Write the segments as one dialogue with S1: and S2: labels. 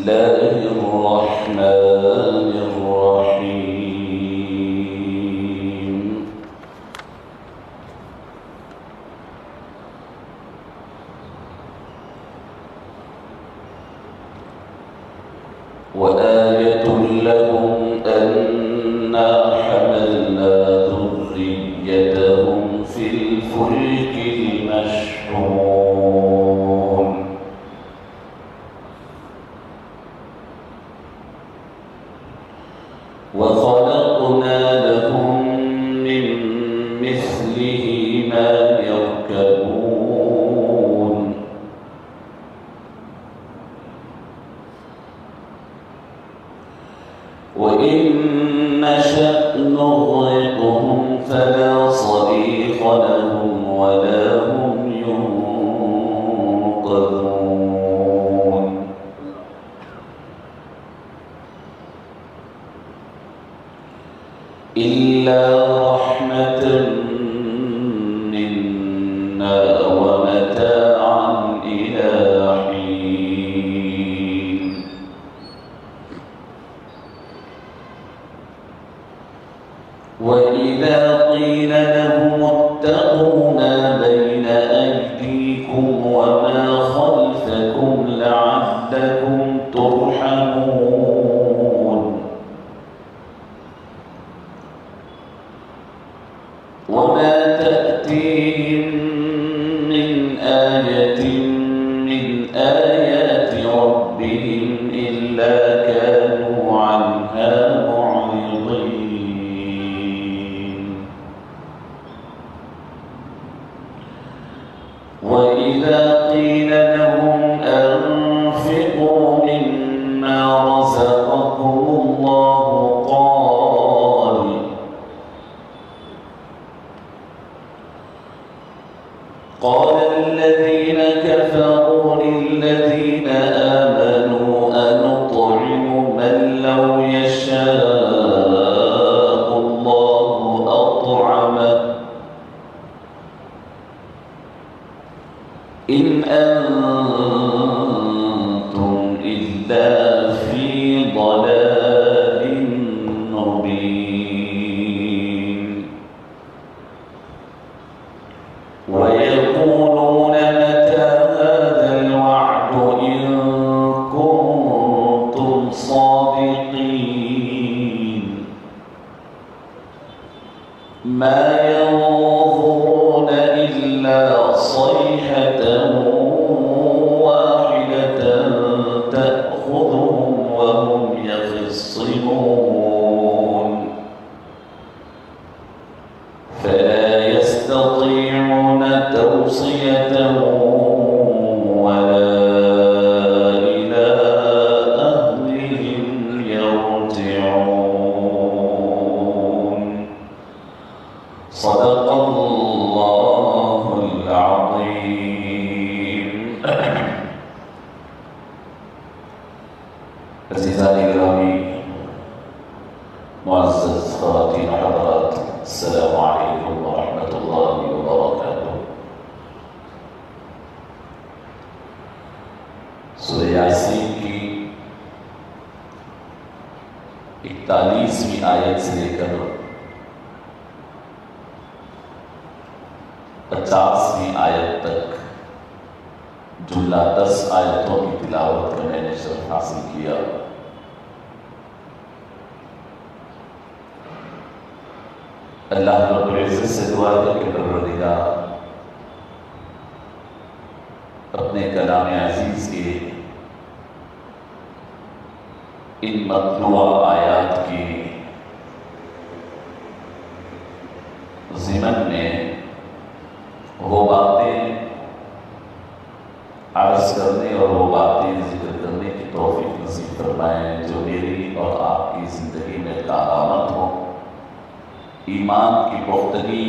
S1: الله الرحمن الرحيم وآية لهم أنا حملنا ذريتهم في الفلك المشحون وخلقنا لهم من مثله ما يركبون وإن نشأ نغرقهم فلا صريخ لهم ولا هم ينقذون إلا رحمة منا ومتاعا إلى حين وإذا قيل لهم اتقوا ما بين أيديكم وما خلفكم لعلكم ترحمون وما تأتيهم من آية من آيات ربهم إلا كانوا عنها معرضين وإذا قيل لهم أنفقوا مما رزقكم الله قال الذين كفروا للذين آمنوا أنطعم من لو يشاء الله أطعمه إن أنتم إلا في ضلال مبين ويقولون متى هذا الوعد إن كنتم صادقين ما ينظرون إلا صيحة واحدة تأخذهم وهم يخصمون فلا يستطيعون توصية ولا إلى أهلهم يرجعون صدق الله العظيم. عزیزان گرامی، معزز خواتین حضرات، السلام علیکم ورحمۃ اللہ وبرکاتہ۔ سورہ یاسین کی 41ویں آیت سے لے کر 50ویں آیت تک جملہ 10 آیتوں کی تلاوت کا میں نے شرف حاصل کیا۔ اللہ رب العزت سے دعا ہے کہ پروردگار اپنے کلام عزیز کے ان مطلوع آیات کی ضمن میں وہ باتیں عرض کرنے اور وہ باتیں ذکر کرنے کی توفیق نصیب فرمائیں جو میری اور آپ کی زندگی میں کارآمد ہوں، ایمان کی پختگی،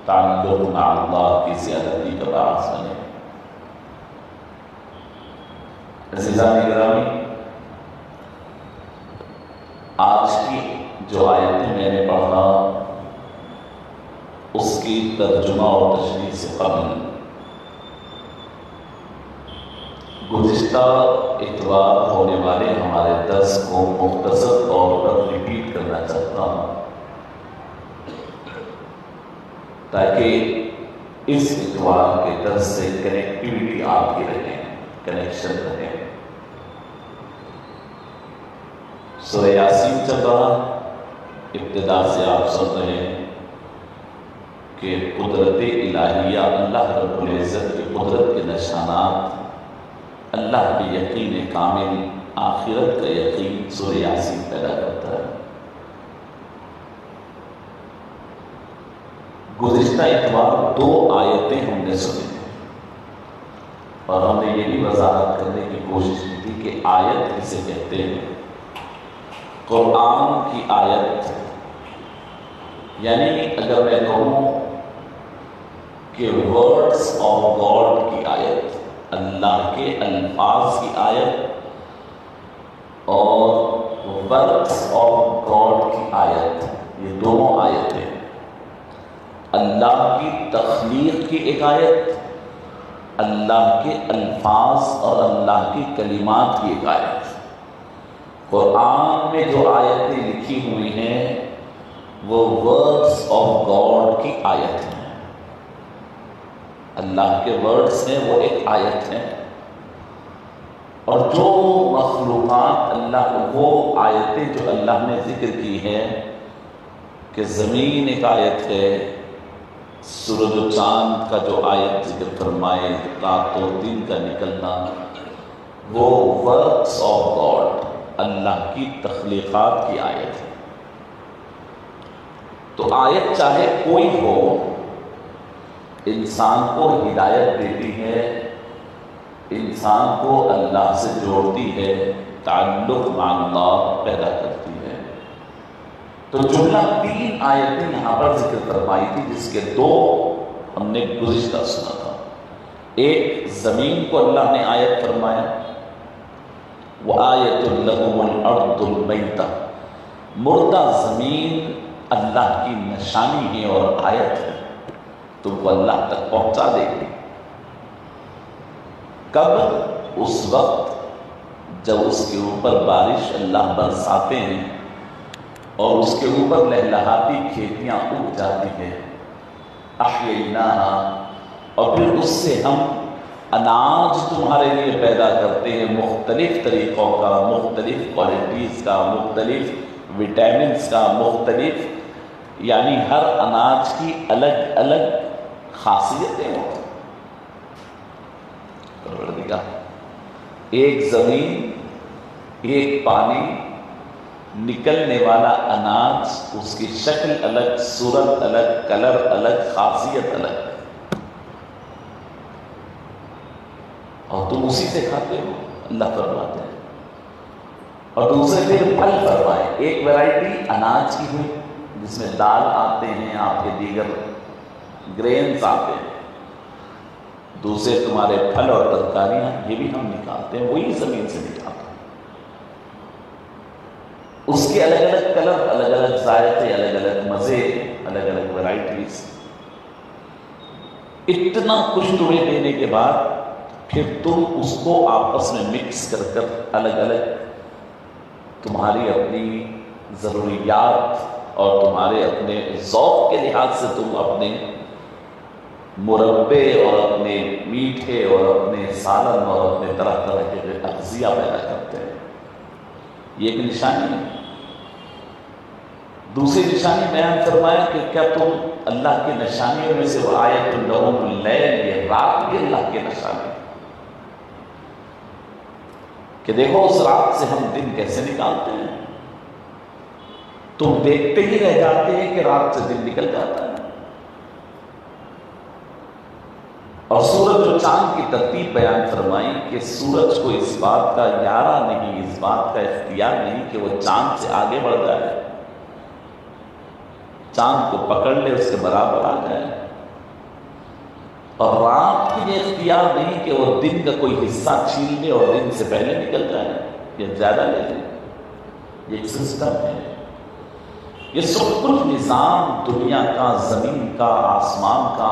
S1: تعلق مع اللہ کی زیادتی کا باعث بنے۔ عزیزان گرامی، آج کی جو آیتیں میں نے پڑھا اس کی ترجمہ اور تشریح سے قبل گزشتہ اتوار ہونے والے ہمارے درس کو مختصر طور پر ریپیٹ کرنا چاہتا ہوں تاکہ اس اتوار کے درس سے کنیکٹیوٹی آپ کی رہے، کنیکشن رہے۔ سورہ یاسین چل رہا، ابتدا سے آپ سن رہے ہیں کہ قدرت الہیہ، اللہ رب العزت کی قدرت کے نشانات، اللہ کے یقین کامل، آخرت کا یقین سورہ یاسین پیدا کرتا ہے۔ گزشتہ اتوار 2 آیتیں ہم نے سنی تھیں اور ہم نے یہ بھی وضاحت کرنے کی کوشش کی تھی کہ آیت کسے کہتے ہیں۔ قرآن کی آیت یعنی اگر میں کہوں کہ ورڈز آف گاڈ کی آیت، اللہ کے الفاظ کی آیت، اور ورڈز آف گاڈ کی آیت، یہ دونوں آیتیں اللہ کی تخلیق کی ایک آیت، اللہ کے الفاظ اور اللہ کی کلمات کی ایک آیت۔ قرآن میں جو آیتیں لکھی ہوئی ہیں وہ ورڈز آف گاڈ کی آیت ہیں، اللہ کے ورڈز ہیں، وہ ایک آیت ہیں۔ اور جو مخلوقات اللہ، وہ آیتیں جو اللہ نے ذکر کی ہیں کہ زمین ایک آیت ہے، سورج و چاند کا جو آیت ذکر فرمائے، رات و دن کا نکلنا، وہ ورکس آف گاڈ، اللہ کی تخلیقات کی آیت ہے۔ تو آیت چاہے کوئی ہو، انسان کو ہدایت دیتی ہے، انسان کو اللہ سے جوڑتی ہے، تعلق مع اللہ پیدا کرتی ہے۔ تو جملہ 3 آیتیں یہاں پر ذکر فرمائی تھی، جس کے 2 ہم نے گزشتہ سنا تھا۔ ایک زمین کو اللہ نے آیت فرمایا، وَآیَةٌ لَهُمُ الْأَرْضُ الْمَيْتَةُ، مردہ زمین اللہ کی نشانی ہے اور آیت ہے، تم کو اللہ تک پہنچا دے گی۔ کب؟ اس وقت جب اس کے اوپر بارش اللہ برساتے ہیں اور اس کے اوپر لہلہاتی کھیتیاں اگ جاتی ہیں، احییناہا، اور پھر اس سے ہم اناج تمہارے لیے پیدا کرتے ہیں، مختلف طریقوں کا، مختلف کوالٹیز کا، مختلف وٹامنز کا، مختلف، یعنی ہر اناج کی الگ الگ خاصیتیں ہوتی ہیں۔ ایک زمین، ایک پانی، نکلنے والا اناج، اس کی شکل الگ، صورت الگ، کلر الگ، خاصیت الگ، اور تم اسی سے کھاتے ہو، اللہ فرماتے ہیں۔ اور دوسرے پھر پھل فرمائے، ایک ویرائٹی اناج کی ہوئی جس میں دال آتے ہیں، آپ کے دیگر گرینز آتے ہیں، دوسرے تمہارے پھل اور ترکاریاں، یہ بھی ہم نکالتے ہیں، وہی زمین سے نکالتے ہیں۔ اس کے الگ الگ کلر، الگ الگ ذائقے، الگ الگ مزے، الگ الگ ویرائٹیز۔ اتنا کچھ تمہیں دینے کے بعد پھر تم اس کو آپس میں مکس کر کر الگ الگ تمہاری اپنی ضروریات اور تمہارے اپنے ذوق کے لحاظ سے تم اپنے مربے اور اپنے میٹھے اور اپنے سالن اور اپنے طرح طرح کے اغذیہ پیدا کرتے ہیں۔ یہ ایک نشانی ہے۔ دوسری نشانی بیان فرمایا کہ کیا تم اللہ کی نشانیوں میں سے آیۃ لہم اللیل، یہ رات بھی اللہ کی نشانی ہے کہ دیکھو اس رات سے ہم دن کیسے نکالتے ہیں، تم دیکھتے ہی رہ جاتے ہیں کہ رات سے دن نکل جاتا ہے۔ اور سورج و چاند کی ترتیب بیان فرمائی کہ سورج کو اس بات کا یارہ نہیں، اس بات کا اختیار نہیں کہ وہ چاند سے آگے بڑھ جائے، چاند کو پکڑ لے، اس کے برابر آ جائے، اور رات کی یہ اختیار نہیں کہ وہ دن کا کوئی حصہ چھین لے اور دن سے پہلے نکل جائے یا زیادہ لے لے۔ یہ ایک سسٹم ہے، یہ سب کچھ نظام دنیا کا، زمین کا، آسمان کا،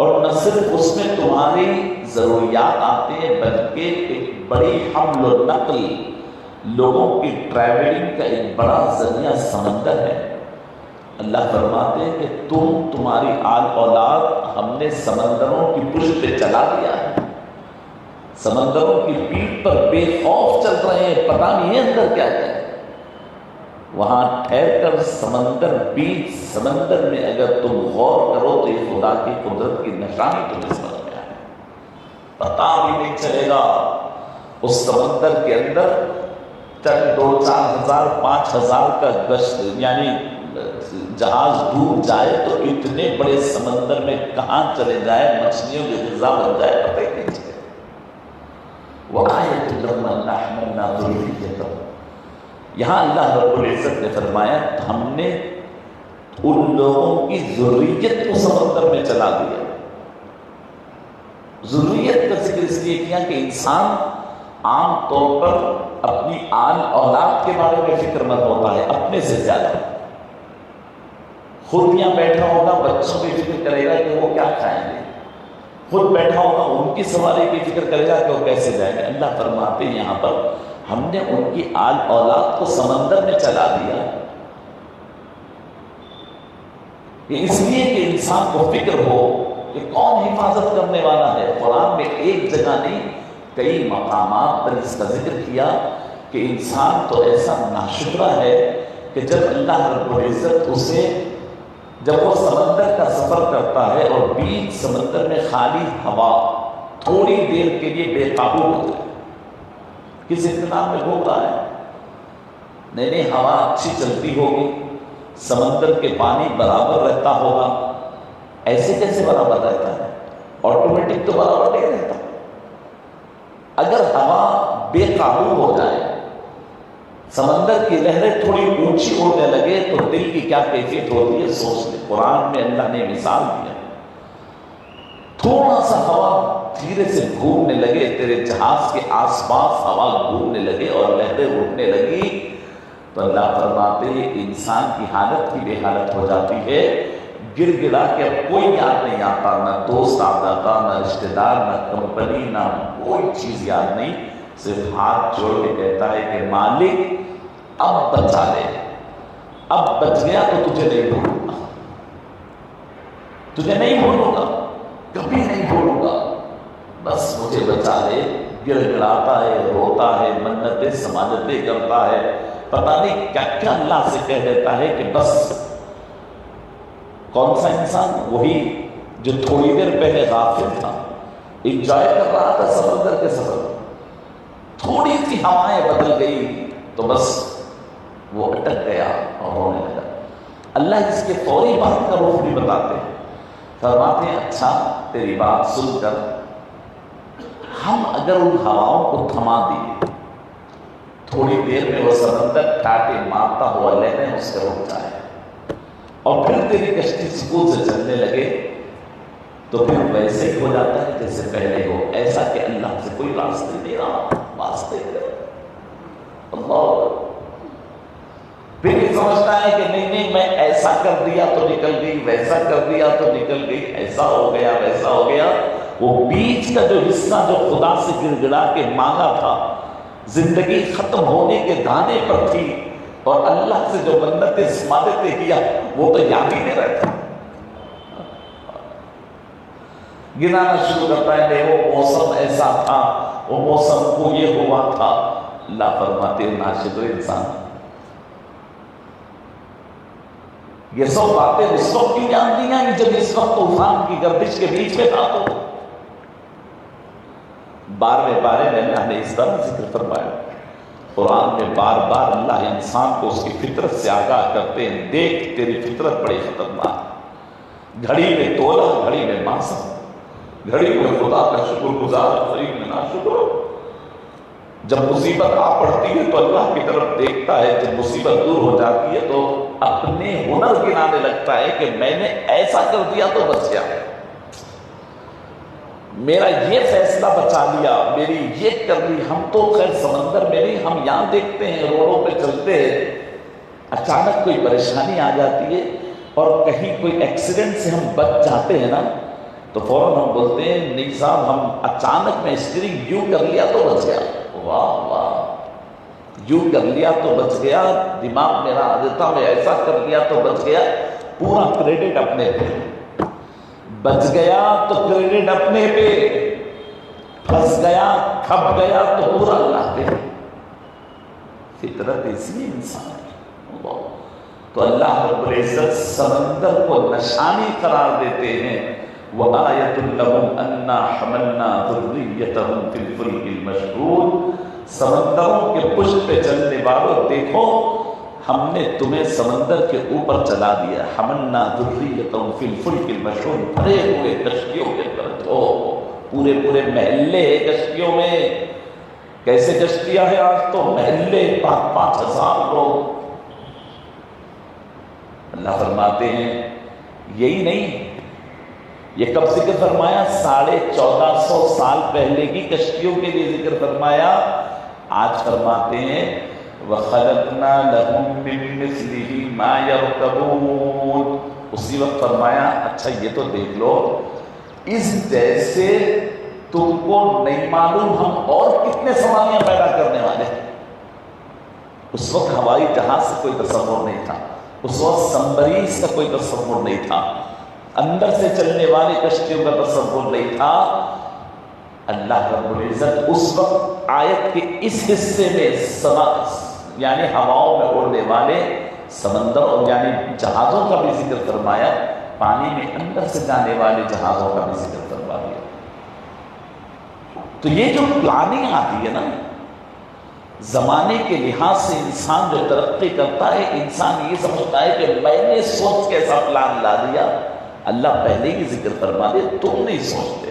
S1: اور نہ صرف اس میں تمہاری ضروریات آتے ہیں بلکہ ایک بڑی حمل و نقل، لوگوں کی ٹریولنگ کا ایک بڑا ذریعہ سمندر ہے۔ اللہ فرماتے ہیں کہ تمہاری آل اولاد ہم نے سمندروں کی پشت پہ چلا دیا ہے، سمندروں کی پیٹھ پر بے خوف چل رہے ہیں، پتہ نہیں ہے اندر کیا ہے۔ وہاں ٹھہر کر بیچ سمندر میں اگر تم غور کرو تو یہ خدا کی قدرت کی نشانی تمہیں سمجھ میں آئے، پتہ بھی نہیں چلے گا۔ اس سمندر کے اندر چند 2-4 ہزار 5 ہزار کا گشت یعنی جہاز ڈوب جائے تو اتنے بڑے سمندر میں کہاں چلے جائے، مچھلیوں کی غذا بن جائے، پتہ ہی نہیں چلے۔ وَآيَةٌ لَهُمْ أَنَّا حَمَلْنَا ذُرِّيَّتَهُمْ، یہاں اللہ رب العزت نے فرمایا ہم نے ان لوگوں کی ذریت کو سمندر میں چلا دیا۔ ذریت کا ذکر اس لیے کیا کہ انسان عام طور پر اپنی آل اولاد کے بارے میں فکر مند ہوتا ہے اپنے سے زیادہ۔ خود یہاں بیٹھا ہوگا بچوں کی فکر کرے گا کہ وہ کیا کھائیں گے، خود بیٹھا ہوگا ان کی سواری کی فکر کرے گا کہ وہ کیسے جائیں گے۔ اللہ فرماتے ہیں یہاں پر ہم نے ان کی آل اولاد کو سمندر میں چلا دیا، اس لیے کہ انسان کو فکر ہو کہ کون حفاظت کرنے والا ہے۔ قرآن میں ایک جگہ نہیں کئی مقامات پر اس کا ذکر کیا کہ انسان تو ایسا ناشکرا ہے کہ جب اللہ رب العزت اسے جب وہ سمندر کا سفر کرتا ہے اور بیچ سمندر میں خالی ہوا تھوڑی دیر کے لیے بے قابو ہو جائے، کس اطمینان میں گھوم رہا ہے؟ نہیں ہوا اچھی چلتی ہوگی، سمندر کے پانی برابر رہتا ہوگا، ایسے کیسے برابر رہتا ہے؟ آٹومیٹک تو برابر نہیں رہتا۔ اگر ہوا بے قابو ہو جائے، سمندر کی لہریں تھوڑی اونچی اڑنے لگے تو دل کی کیا کیفیت ہوتی ہے سوچ لیں۔ قرآن میں اللہ نے مثال دیا، تھوڑا سا ہوا دھیرے سے گھومنے لگے، تیرے جہاز کے آس پاس ہوا گھومنے لگے اور لہریں اڑنے لگی تو اللہ فرماتے ہیں انسان کی حالت کی بے حالت ہو جاتی ہے، گر گڑا کے اب کوئی یاد نہیں آتا، نہ دوست یاد آتا، نہ رشتہ دار، نہ کمپنی، نہ کوئی چیز یاد نہیں، صرف ہاتھ جوڑ کے کہتا ہے کہ مالک اب بچا لے، اب بچ گیا تو تجھے نہیں بھولوں گا، تجھے نہیں بھولوں گا، کبھی نہیں بھولوں گا، بس مجھے بچا لے۔ گر گڑاتا ہے، روتا ہے، منتیں سماجتیں کرتا ہے، پتہ نہیں کیا کیا اللہ سے کہہ دیتا ہے کہ بس۔ کون سا انسان؟ وہی جو تھوڑی دیر پہلے غافل تھا، انجوائے کر رہا تھا سمندر کے سفر، تھوڑی سی ہوائیں بدل گئی تو بس وہ اٹک گیا اور رونے لگا۔ اللہ اس کے فوری بات کا رخ بھی بتاتے ہیں، فرماتے ہیں اچھا تیری بات سن کر ہم اگر ان ہواؤں کو تھما دیے، تھوڑی دیر میں وہ سمندر کاٹے مارتا ہوا لہریں اس سے رک جائے اور پھر تیری کشتی سکون سے چلنے لگے تو پھر ویسے ہی ہو جاتا ہے جیسے پہلے ہو، ایسا کہ اللہ سے کوئی واسطے نہیں رہا، واسطے اللہ۔ پھر یہ سمجھتا ہے کہ نہیں میں ایسا کر دیا تو نکل گئی، ویسا کر دیا تو نکل گئی، ایسا ہو گیا ویسا ہو گیا۔ وہ بیچ کا جو حصہ جو خدا سے گر گڑا کے مانگا تھا، زندگی ختم ہونے کے دانے پر تھی اور اللہ سے جو منتیں سماجتیں کیا وہ تو یاد ہی نہیں رہتا، گنانا شروع کرتا ہے کہ وہ موسم ایسا تھا، وہ موسم کو یہ ہوا تھا۔ اللہ فرماتے ہیں ناشد و انسان یہ سب باتیں اس وقت کیوں جان دی ہیں جب اس وقت طوفان کی گردش کے بیچ میں تھا؟ تو 12ویں پارے میں اللہ نے اس طرح ذکر فرمایا، قرآن میں بار بار اللہ انسان کو اس کی فطرت سے آگاہ کرتے ہیں، دیکھ تیری فطرت بڑی خطرناک، گھڑی میں تولا گھڑی میں معصم، گھڑی میں خدا کا شکر گزار گھڑی میں ناشکر۔ جب مصیبت آ پڑتی ہے تو اللہ کی طرف دیکھتا ہے، جب مصیبت دور ہو جاتی ہے تو اپنے ہنر گنانے لگتا ہے کہ میں نے ایسا کر دیا تو بچ گیا، میرا یہ فیصلہ بچا لیا، میری یہ کر لی۔ ہم تو خیر سمندر میں نہیں، ہم یہاں دیکھتے ہیں روڈوں پہ چلتے ہیں، اچانک کوئی پریشانی آ جاتی ہے اور کہیں کوئی ایکسیڈنٹ سے ہم بچ جاتے ہیں نا، تو فوراً ہم بولتے ہیں نہیں صاحب ہم اچانک میں اسٹیئرنگ یوں کر لیا تو بچ گیا. واہ واہ، یوں کر لیا تو بچ گیا، دماغ میرا آتا میں ایسا کر لیا تو بچ گیا. پورا کریڈٹ اپنے پہ. بچ گیا تو کریڈٹ اپنے پہ، پھنس گیا کھپ گیا تو پورا اللہ پہ. فطرت اسی انسان ہے. تو اللہ رب العزت سمندر کو نشانی قرار دیتے ہیں. وَآيَةٌ لَهُمْ أَنَّا حَمَلْنَا ذُرِّيَّتَهُمْ فِي الْفُلْكِ الْمَشْحُونِ. سمندروں کے پشت پہ چلنے والوں دیکھو ہم نے تمہیں سمندر کے اوپر چلا دیا. حَمَلْنَا ذُرِّيَّتَهُمْ فِي الْفُلْكِ الْمَشْحُونِ. بھرے ہوئے کشتیوں کے اندر ہو، پورے پورے محلے کشتیوں میں. کیسے کشتیاں ہیں آج تو محلے 5,000 لوگ. اللہ فرماتے ہیں یہی نہیں، یہ کب ذکر فرمایا؟ 1450 سال پہلے کی کشتیوں کے لیے ذکر فرمایا. آج فرماتے ہیں وَخَلَقْنَا لَهُم مِّن مِّثْلِهِ مَا يَرْكَبُونَ. اسی وقت فرمایا اچھا یہ تو دیکھ لو اس جیسے تم کو نہیں معلوم ہم اور کتنے سواریاں پیدا کرنے والے ہیں. اس وقت ہوائی جہاز سے کوئی تصور نہیں تھا، اس وقت سمبریز کا کوئی تصور نہیں تھا، اندر سے چلنے والی کشتیوں کا تصور نہیں تھا. اللہ رب العزت اس وقت آیت کے اس حصے میں یعنی ہواؤں میں اڑنے والے سمندر یعنی جہازوں کا بھی ذکر فرمایا، پانی میں اندر سے جانے والے جہازوں کا بھی ذکر فرما دیا. تو یہ جو پلاننگ آتی ہے نا زمانے کے لحاظ سے، انسان جو ترقی کرتا ہے انسان یہ سمجھتا ہے کہ میں نے سوچ کے ایسا پلان لا دیا. اللہ پہلے ہی ذکر فرما دے تم نہیں سوچتے.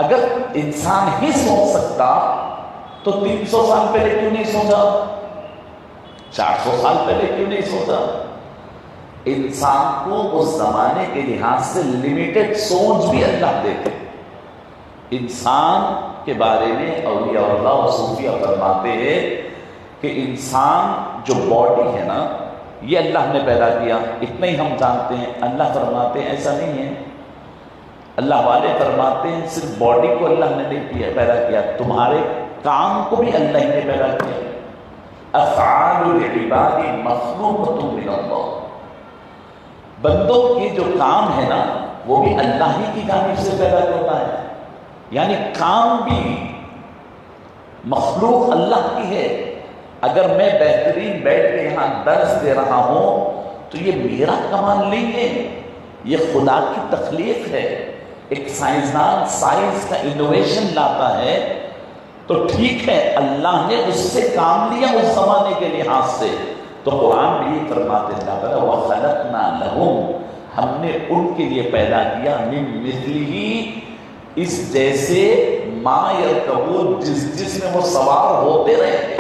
S1: اگر انسان ہی سوچ سکتا تو 300 سال پہلے کیوں نہیں سوچا؟ 400 سال پہلے کیوں نہیں سوچا؟ انسان کو اس زمانے کے لحاظ سے لمیٹڈ سوچ بھی اللہ دیتے. انسان کے بارے میں اولیاء اللہ و صوفیہ فرماتے ہیں کہ انسان جو باڈی ہے نا یہ اللہ نے پیدا کیا، اتنا ہی ہم جانتے ہیں. اللہ فرماتے ہیں ایسا نہیں ہے. اللہ والے فرماتے ہیں صرف باڈی کو اللہ نے نہیں پیدا کیا، تمہارے کام کو بھی اللہ ہی نے پیدا کیا. افعال العباد مخلوقۃ من اللہ. بندوں کے جو کام ہے نا وہ بھی اللہ ہی کی جانب سے پیدا کرتا ہے. یعنی کام بھی مخلوق اللہ کی ہے. اگر میں بہترین بیٹھ کے یہاں درس دے رہا ہوں تو یہ میرا کمال نہیں ہے، یہ خدا کی تخلیق ہے. ایک سائنسدان سائنس کا انوویشن لاتا ہے تو ٹھیک ہے اللہ نے اس سے کام لیا اس زمانے کے لحاظ سے. تو قرآن بھی یہ فرماتے ہیں وَخَلَقْنَا لَهُمْ، ہم نے ان کے لیے پیدا کیا مِن مِثْلِهِ اس جیسے ما یرکبون جس میں وہ سوار ہوتے رہیں گے،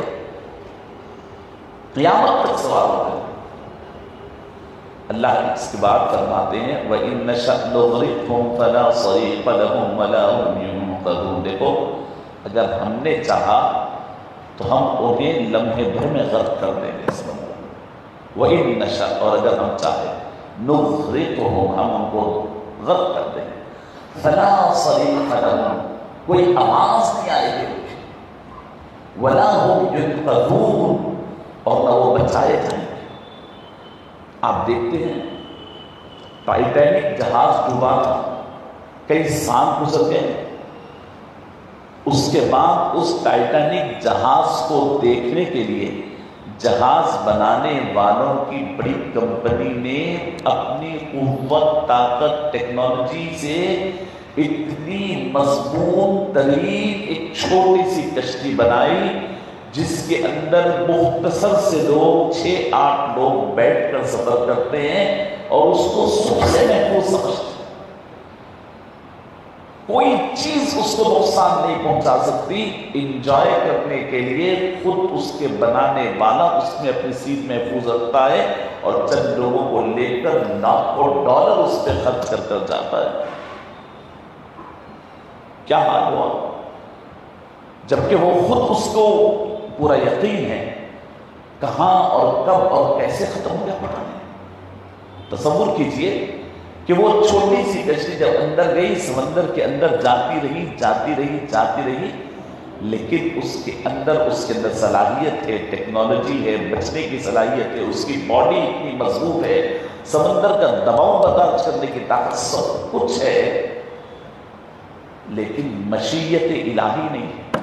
S1: قیامت تک سوار ہوتے رہیں. اللہ اس کے بعد فرماتے ہیں وَإِن نَّشَأْ نُغْرِقْهُمْ فَلَا صَرِيقَ لَهُمْ وَلَا هُمْ يُنقَذُونَ. دیکھو اگر ہم نے چاہا تو ہم انہیں لمحے بھر میں غرق کر دیں گے. وَإِن نَّشَأْ اور اگر ہم چاہیں نُغْرِقْهُمْ ہم ان کو غرق کر دیں گے. فَلَا صَرِيقَ لَهُمْ کوئی آواز نہیں آئے گی. وَلَا هُمْ يُنقَذُونَ اور نہ وہ بچائے جائیں گے. آپ دیکھتے ہیں ٹائٹینک جہاز ڈوبا تھا، کئی سال گزر گئے. اس کے بعد اس ٹائٹینک جہاز کو دیکھنے کے لیے جہاز بنانے والوں کی بڑی کمپنی نے اپنی قوت طاقت ٹیکنالوجی سے اتنی مضبوط ترین ایک چھوٹی سی کشتی بنائی جس کے اندر مختصر سے لوگ 6-8 لوگ بیٹھ کر سفر کرتے ہیں اور اس کو سب سے محفوظ سمجھتے ہیں. کوئی چیز اس کو نقصان نہیں پہنچا سکتی. انجوائے کرنے کے لیے خود اس کے بنانے والا اس میں اپنی سیٹ محفوظ رکھتا ہے اور چند لوگوں کو لے کر لاکھوں ڈالر اس پہ خرچ کر کر جاتا ہے. کیا حال ہوا؟ جبکہ وہ خود اس کو پورا یقین ہے کہاں اور کب اور کیسے ختم ہو گیا پتہ نہیں. تصور کیجئے کہ وہ چھوٹی سی کشتی جب اندر گئی سمندر کے اندر جاتی رہی، لیکن اس کے اندر صلاحیت ہے، ٹیکنالوجی ہے، بچنے کی صلاحیت ہے، اس کی باڈی اتنی مضبوط ہے، سمندر کا دباؤ برداشت کرنے کی طاقت، سب کچھ ہے، لیکن مشیت الہی نہیں ہے۔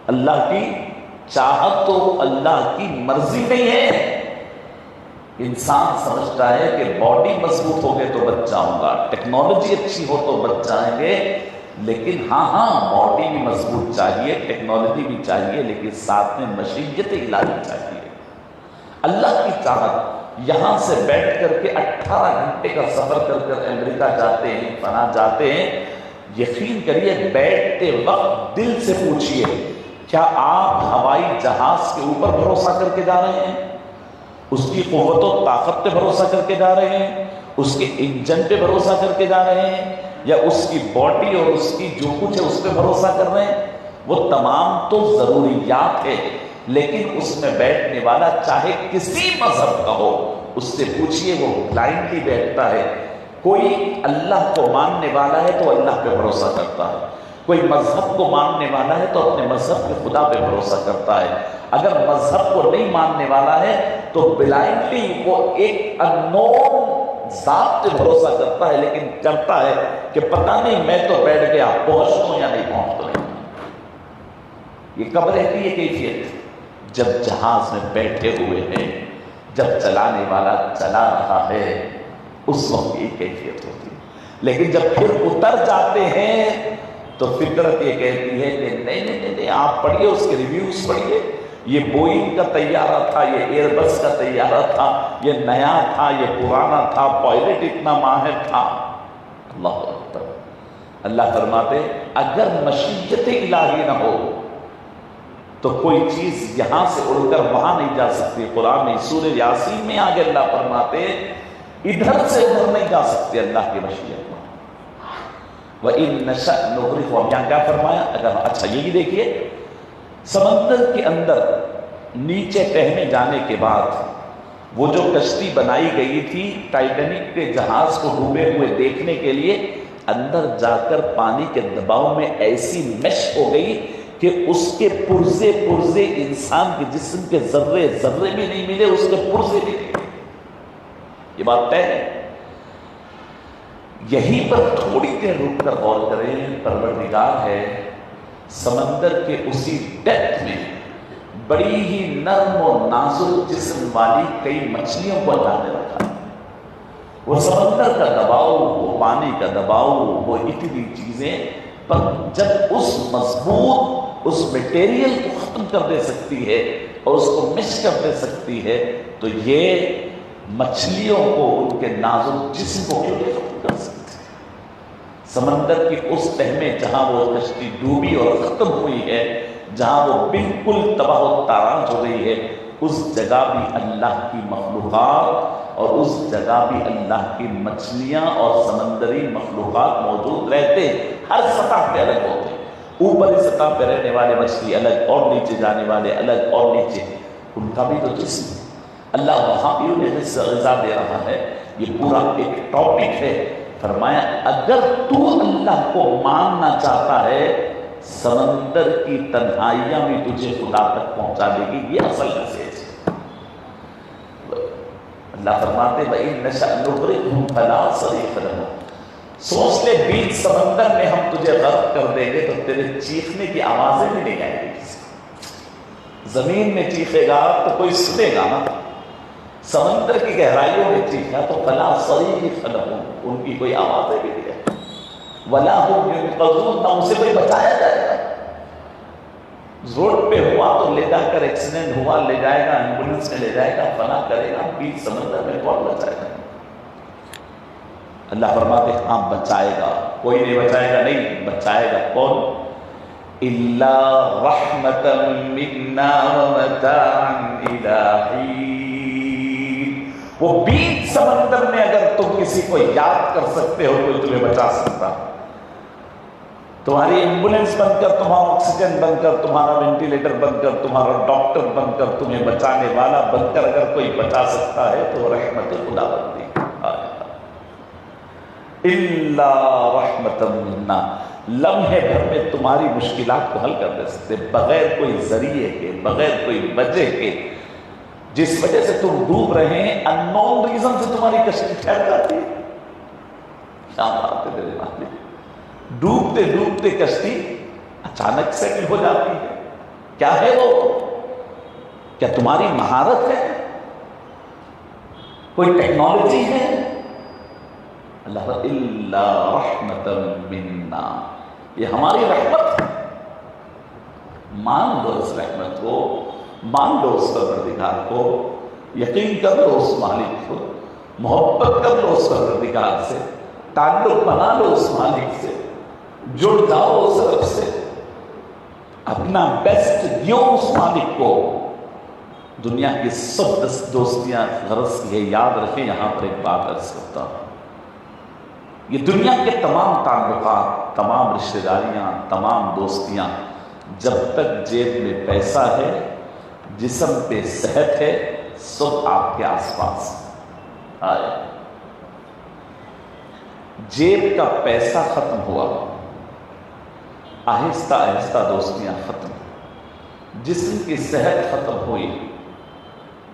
S1: اللہ کی چاہت تو اللہ کی مرضی نہیں ہے۔ انسان سمجھتا ہے کہ باڈی مضبوط ہو گئے تو بچ جاؤں گا، ٹیکنالوجی اچھی ہو تو بچ جائیں گے، لیکن ہاں باڈی بھی مضبوط چاہیے، ٹیکنالوجی بھی چاہیے، لیکن ساتھ میں مشیت الہی چاہیے۔ اللہ کی چاہت، یہاں سے بیٹھ کر کے 18 گھنٹے کا سفر کر امریکہ جاتے ہیں، فلاں جاتے ہیں، یقین کریے بیٹھتے وقت دل سے پوچھئے کیا آپ ہوائی جہاز کے اوپر بھروسہ کر کے جا رہے ہیں؟ اس کی قوت و طاقت پہ بھروسہ کر کے جا رہے ہیں؟ اس کے انجن پہ بھروسہ کر کے جا رہے ہیں؟ یا اس کی باڈی اور اس کی جو کچھ ہے اس پہ بھروسہ کر رہے ہیں؟ وہ تمام تو ضروریات ہے، لیکن اس میں بیٹھنے والا چاہے کسی مذہب کا ہو، اس سے پوچھئے وہ بلائنڈلی بیٹھتا ہے۔ کوئی اللہ کو ماننے والا ہے تو اللہ پہ بھروسہ کرتا ہے، کوئی مذہب کو ماننے والا ہے تو اپنے مذہب کے خدا پہ بھروسہ کرتا ہے۔ اگر مذہب کو نہیں ماننے والا ہے تو بلائنڈلی وہ ایک انون ذات پہ بھروسہ کرتا ہے، لیکن کرتا ہے کہ پتہ نہیں میں تو بیٹھ گیا، پہنچوں یا نہیں پہنچ رہی۔ یہ کب رہتی ہے کیفیت؟ جب جہاز میں بیٹھے ہوئے ہیں، جب چلانے والا چلا رہا ہے، اس وقت یہ کیفیت ہوتی ہے۔ لیکن جب پھر اتر جاتے ہیں تو فطرت یہ کہتی ہے کہ نہیں آپ پڑھیے، اس کے ریویوز پڑھیے، یہ بوئنگ کا طیارہ تھا، یہ ایئر بس کا طیارہ تھا، یہ نیا تھا، یہ پرانا تھا، پائلٹ اتنا ماہر تھا۔ اللہ اکبر۔ اللہ فرماتے اگر مشیت الہی نہ ہو تو کوئی چیز یہاں سے اڑ کر وہاں نہیں جا سکتی۔ قرآن میں سورہ یاسین میں آگے اللہ فرماتے ادھر سے ادھر نہیں جا سکتے اللہ کی مشیت میں۔ وَإِن نَشَأْ نُغْرِقْهُ، اب یہاں کیا فرمایا؟ اگر اچھا یہی دیکھیے، سمندر کے اندر نیچے ٹہنے جانے کے بعد وہ جو کشتی بنائی گئی تھی ٹائٹینک کے جہاز کو ڈوبے ہوئے دیکھنے کے لیے، اندر جا کر پانی کے دباؤ میں ایسی میش ہو گئی کہ اس کے پرزے انسان کے جسم کے ذرے بھی نہیں ملے، اس کے پرزے بھی نہیں ملے۔ یہ بات طے ہے۔ یہیں پر تھوڑی دیر رک کر غور کریں، پروردگار ہے سمندر کے اسی ڈیپتھ میں بڑی ہی نرم و نازک جسم والی کئی مچھلیوں کو اللہ نے رکھا۔ وہ سمندر کا دباؤ، وہ پانی کا دباؤ، وہ اتنی چیزیں، پر جب اس مضبوط اس میٹیریل کو ختم کر دے سکتی ہے اور اس کو مش کر دے سکتی ہے تو یہ مچھلیوں کو، ان کے نازک جسم کو کیوں نہیں ختم کر سکتی؟ سمندر کی اس تہ میں جہاں وہ کشتی ڈوبی اور ختم ہوئی ہے، جہاں وہ بالکل تباہ و تاراج ہو رہی ہے، اس جگہ بھی اللہ کی مخلوقات اور اس جگہ بھی اللہ کی مچھلیاں اور سمندری مخلوقات موجود رہتے، ہر سطح پہ الگ ہوتے۔ اوپری سطح پہ رہنے والے مچھلی الگ، اور نیچے جانے والے الگ، اور نیچے ان کا بھی تو جسم ہے۔ اللہ وہاں بھی انہیں غذا دے رہا ہے۔ یہ پورا ایک ٹاپک ہے۔ فرمایا اگر تو اللہ کو ماننا چاہتا ہے، سمندر کی تنہائیاں بھی تجھے خدا تک پہنچا دے گی۔ یہ اصل میسج ہے۔ اللہ فرماتے وَإِن نَشَأْ نُغْرِقْهُمْ فَلَا صَرِيخَ لَهُمْ، سوچ لے بیچ سمندر میں ہم تجھے غرق کر دیں گے تو تیرے چیخنے کی آوازیں بھی نہیں آئیں گی۔ زمین میں چیخے گا تو کوئی سنے گا نا، سمندر کی گہرائیوں میں چیخا تو فلا صریخ لہم، ان کی کوئی آوازیں بھی نہیں ہے، ولا هم ينقذون، نہ اسے کوئی بچایا جائے گا۔ روڈ پہ ہوا تو لے جا کر ایکسیڈنٹ ہوا، لے جائے گا ایمبولینس میں، لے جائے گا فنا کرے گا، بیچ سمندر میں کون بچائے گا؟ اللہ فرماتے ہاں بچائے گا، کوئی نہیں بچائے گا، نہیں بچائے گا کون؟ الا رحمتا منا ومتاعا الى حین۔ وہ بیچ سمندر میں اگر تم کسی کو یاد کر سکتے ہو تو تمہیں بچا سکتا، تمہاری ایمبولینس بن کر، تمہارا آکسیجن بن کر، تمہارا وینٹیلیٹر بن کر، تمہارا ڈاکٹر بن کر، تمہیں بچانے والا بن کر اگر کوئی بچا سکتا ہے تو رحمت خدا بندی۔ الا رحمۃ منا، لمحے بھر میں تمہاری مشکلات کو حل کر دے سکتے، بغیر کوئی ذریعے کے، بغیر کوئی وجہ کے۔ جس وجہ سے تم ڈوب رہے ہیں، ان نون ریزن سے تمہاری کشتی ٹھہر جاتی ہے۔ کیا بات ہے میرے مالک، ڈوبتے ڈوبتے کشتی اچانک سیٹل ہو جاتی ہے۔ کیا ہے وہ؟ کیا تمہاری مہارت ہے؟ کوئی ٹیکنالوجی ہے؟ اللہ الا رحمۃ منا، یہ ہماری رحمت ہے۔ مان لو اس رحمت کو، مان لو اس پروردگار کو، یقین کر لو اس مالک کو، محبت کر لو اس پروردگار سے، تعلق بنا لو اس مالک سے، جڑ جاؤ اس رب سے، اپنا بیسٹ دیو اس مالک کو۔ دنیا کی سب دوستیاں غرض کی ہے، یاد رکھیں۔ یہاں پر ایک بات عرض کرتا ہوں، یہ دنیا کے تمام تعلقات، تمام رشتہ داریاں، تمام دوستیاں، جب تک جیب میں پیسہ ہے، جسم پہ صحت ہے، سب آپ کے آس پاس آئے۔ جیب کا پیسہ ختم ہوا، آہستہ آہستہ دوستیاں ختم، جسم کی صحت ختم ہوئی،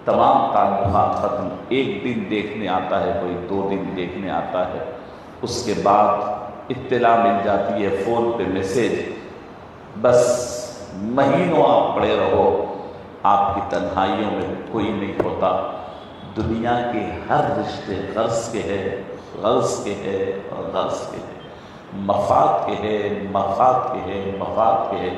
S1: تمام تعلقات ختم۔ ایک دن دیکھنے آتا ہے کوئی، 2 دن دیکھنے آتا ہے، اس کے بعد اطلاع مل جاتی ہے، فون پہ میسیج، بس مہینوں آپ پڑے رہو، آپ کی تنہائیوں میں کوئی نہیں ہوتا۔ دنیا کے ہر رشتے غرض کے ہے، غرض کے ہے اور غرض کے ہے، مفاد کے ہے، مفاد کے ہے، مفاد کے ہے۔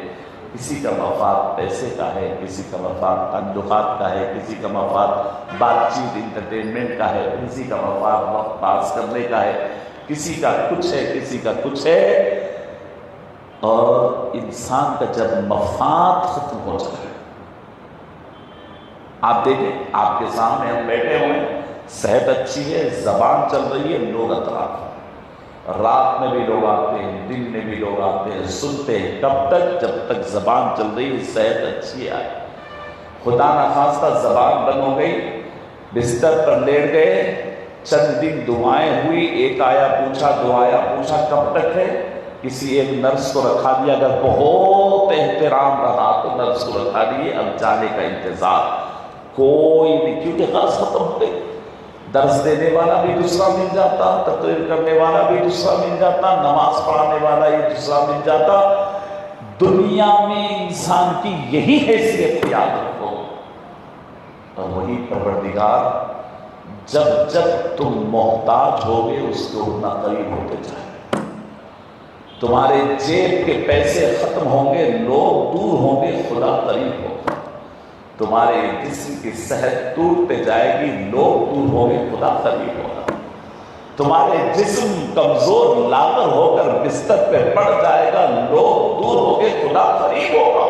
S1: کسی کا مفاد پیسے کا ہے، کسی کا مفاد تعلقات کا ہے، کسی کا مفاد بات چیت انٹرٹینمنٹ کا ہے، کسی کا مفاد وقت پاس کرنے کا ہے، کسی کا کچھ ہے، کسی کا کچھ ہے۔ اور انسان کا جب مفاد ختم ہو جائے، آپ دیکھیں آپ کے سامنے ہم بیٹھے ہوئے ہیں، صحت اچھی ہے، زبان چل رہی ہے، لوگ اطراف، رات میں بھی لوگ آتے ہیں، دن میں بھی لوگ آتے ہیں، سنتے ہیں۔ کب تک؟ جب تک زبان چل رہی ہے، صحت اچھی ہے۔ خدا نخواستہ زبان بند ہو گئی، بستر پر لیٹ گئے، چند دن دعائیں ہوئی، ایک آیا پوچھا، 2 آیا پوچھا، کب تک ہے؟ کسی ایک نرس کو رکھا دیا، اگر بہت احترام رہا تو نرس کو رکھا دیے، اب جانے کا انتظار، کوئی نہیں، کیونکہ غرض ختم ہو گئی۔ درس دینے والا بھی دوسرا مل جاتا، تقریر کرنے والا بھی دوسرا مل جاتا، نماز پڑھانے والا یہ دوسرا مل جاتا۔ دنیا میں انسان کی یہی حیثیت یاد رکھو، اور وہی پروردگار جب جب تم محتاج ہوگے اس کو اتنا قریب ہوتے جائے۔ تمہارے جیب کے پیسے ختم ہوں گے، لوگ دور ہوں گے، خدا قریب ہوگا۔ تمہارے جسم کی صحت ٹوٹتے جائے گی، لوگ دور ہوں گے، خدا قریب ہوگا۔ تمہارے جسم کمزور لاغر ہو کر بستر پہ پڑ جائے گا، لوگ دور ہوں گے، خدا قریب ہوگا۔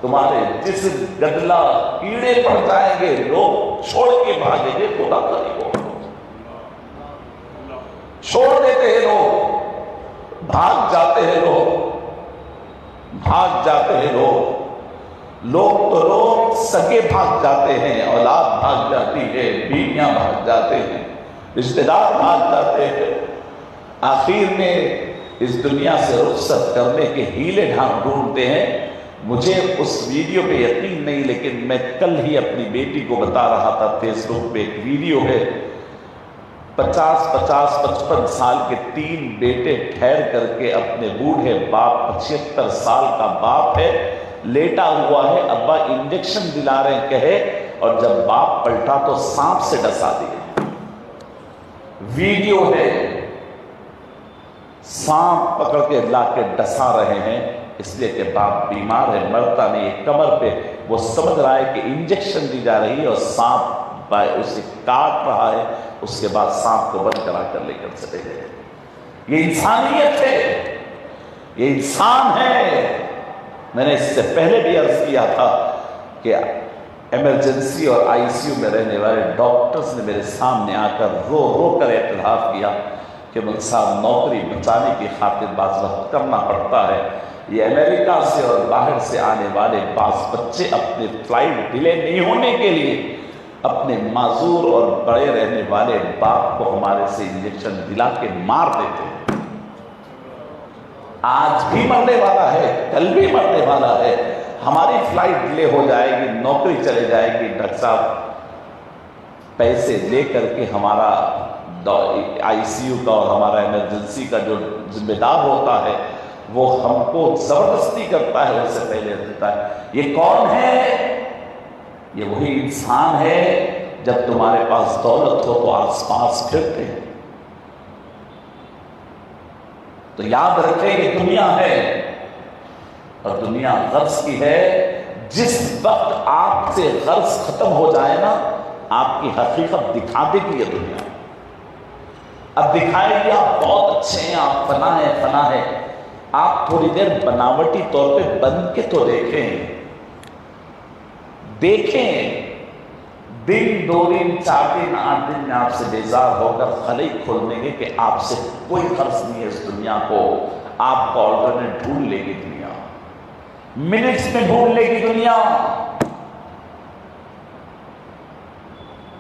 S1: تمہارے جسم گدلا کیڑے پڑ جائیں گے، لوگ چھوڑ کے بھاگیں گے، خدا قریب ہوگا۔ چھوڑ دیتے ہیں لوگ، بھاگ جاتے ہیں لوگ، بھاگ جاتے ہیں لوگ، لوگ تو لوگ سگے بھاگ جاتے ہیں، اولاد بھاگ جاتی ہے، بیویاں بھاگ جاتے ہیں، رشتہ دار بھاگ جاتے ہیں، آخر میں اس دنیا سے رخصت کرنے کے ہیلے ڈھونڈتے ہیں۔ مجھے اس ویڈیو پہ یقین نہیں، لیکن میں کل ہی اپنی بیٹی کو بتا رہا تھا، فیس بک پہ ایک ویڈیو ہے، 55 سال کے 3 بیٹے ٹھہر کر کے اپنے بوڑھے باپ، 75 سال کا باپ ہے، لیٹا ہوا ہے، ابا انجیکشن دلا رہے ہیں کہے، اور جب باپ پلٹا تو سانپ سے ڈسا دیے۔ ویڈیو ہے، سانپ پکڑ کے لا کے ڈسا رہے ہیں، اس لیے کہ باپ بیمار ہے، مرتا نہیں ہے، کمر پہ وہ سمجھ رہا ہے کہ انجیکشن دی جا رہی ہے اور سانپ اسے کاٹ رہا ہے، اس کے بعد سانپ کو بند کرا کر لے کر چلے گئے۔ یہ انسانیت ہے، یہ انسان ہے۔ میں نے اس سے پہلے بھی عرض کیا تھا کہ ایمرجنسی اور ICU میں رہنے والے ڈاکٹرز نے میرے سامنے آ کر رو رو کر اعتراف کیا کہ ملک صاحب نوکری بچانے کی خاطر بعض وقت کرنا پڑتا ہے۔ یہ امریکہ سے اور باہر سے آنے والے بعض بچے اپنے فلائٹ ڈیلے نہیں ہونے کے لیے اپنے معذور اور بڑے رہنے والے باپ کو ہمارے سے انجیکشن دلا کے مار دیتے ہیں. آج بھی مرنے والا ہے، کل بھی مرنے والا ہے. ہماری فلائٹ ڈیلے ہو جائے گی، نوکری چلے جائے گی، ڈاکٹر صاحب پیسے لے کر کے ہمارا آئی سی یو کا اور ہمارا ایمرجنسی کا جو ذمہ دار ہوتا ہے وہ ہم کو زبردستی کرتا ہے، اس سے پہلے دیتا ہے. یہ کون ہے؟ یہ وہی انسان ہے جب تمہارے پاس دولت ہو تو آس پاس پھرتے ہیں. تو یاد رکھیں یہ دنیا ہے اور دنیا غرض کی ہے. جس وقت آپ سے غرض ختم ہو جائے نا، آپ کی حقیقت دکھا دے گی یہ دنیا. اب دکھائے گی آپ بہت اچھے ہیں، آپ فنا ہے فنا ہے. آپ تھوڑی دیر بناوٹی طور پہ بن کے تو دیکھیں، دن 2 دن 4 دن 8 دن میں آپ سے بیزار ہو کر خلے کھول دیں گے کہ آپ سے کوئی غرض نہیں ہے اس دنیا کو. آپ کو آلٹرنیٹ ڈھونڈ لے گی دنیا، منٹس میں ڈھونڈ لے گی دنیا.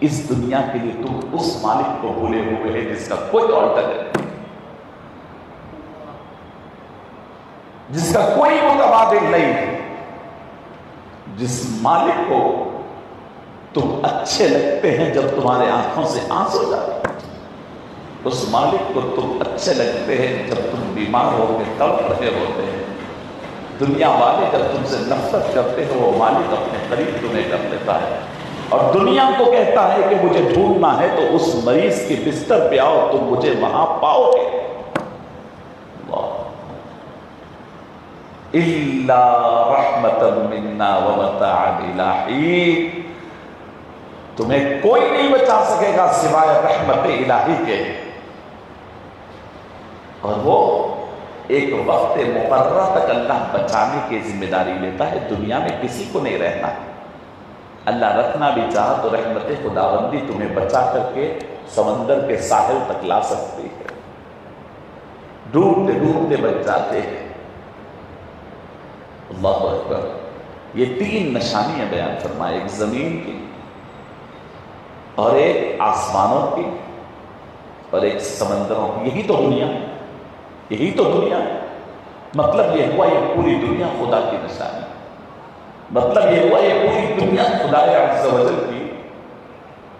S1: اس دنیا کے لیے تم اس مالک کو بھولے ہوئے ہیں جس کا کوئی آلٹرنیٹ نہیں، جس کا کوئی متبادل نہیں ہے. جس مالک کو تم اچھے لگتے ہیں جب تمہارے آنکھوں سے آنسو جاتے، اس مالک کو تم اچھے لگتے ہیں جب تم بیمار ہو کے تڑپ رہے ہوتے ہیں. دنیا والے جب تم سے نفرت کرتے ہو وہ مالک اپنے قریب تمہیں کر لیتا ہے اور دنیا کو کہتا ہے کہ مجھے ڈھونڈنا ہے تو اس مریض کے بستر پہ آؤ، تم مجھے وہاں پاؤ گے. الا رحمتا منا ومتاعا الی حین. تمہیں کوئی نہیں بچا سکے گا سوائے رحمت الہی کے. اور وہ ایک وقت مقررہ تک اللہ بچانے کی ذمہ داری لیتا ہے. دنیا میں کسی کو نہیں رہنا. اللہ رکھنا بھی چاہا تو رحمت خداوندی تمہیں بچا کر کے سمندر کے ساحل تک لا سکتی ہے. ڈوبتے ڈوبتے بچ جاتے ہیں. اللہ اکبر. یہ 3 نشانیاں بیان فرمائے، ایک زمین کی اور ایک آسمانوں کی اور ایک سمندروں کی. یہی تو دنیا ہے، یہی تو دنیا ہے. مطلب یہ ہوا یہ پوری دنیا خدا کی نشانی. مطلب یہ ہوا یہ پوری دنیا خدا عز و جل کی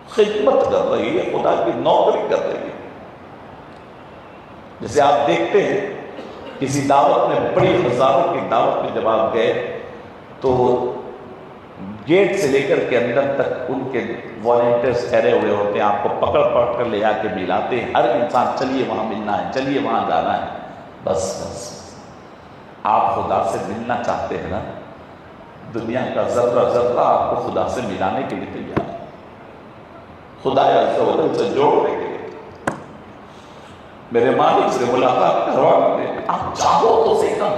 S1: خدمت کر رہی ہے، خدا کی نوکری کر رہی ہے. جیسے آپ دیکھتے ہیں کسی دعوت میں، بڑی ہزاروں کی دعوت میں جب آپ گئے تو گیٹ سے لے کر کے اندر تک ان کے والنٹیئرز ٹھہرے ہوئے ہوتے ہیں، آپ کو پکڑ کر لے جا کے ملاتے ہیں. ہر انسان چلیے وہاں ملنا ہے، چلیے وہاں جانا ہے. بس آپ خدا سے ملنا چاہتے ہیں نا، دنیا کا ذرہ ذرہ آپ کو خدا سے ملانے کے لیے تیار ہے، خدا عز و جل سے جوڑنے کے لیے. میرے مالک سے ملاقات کروانے کے لیے آپ چاہو تو صحیح نا.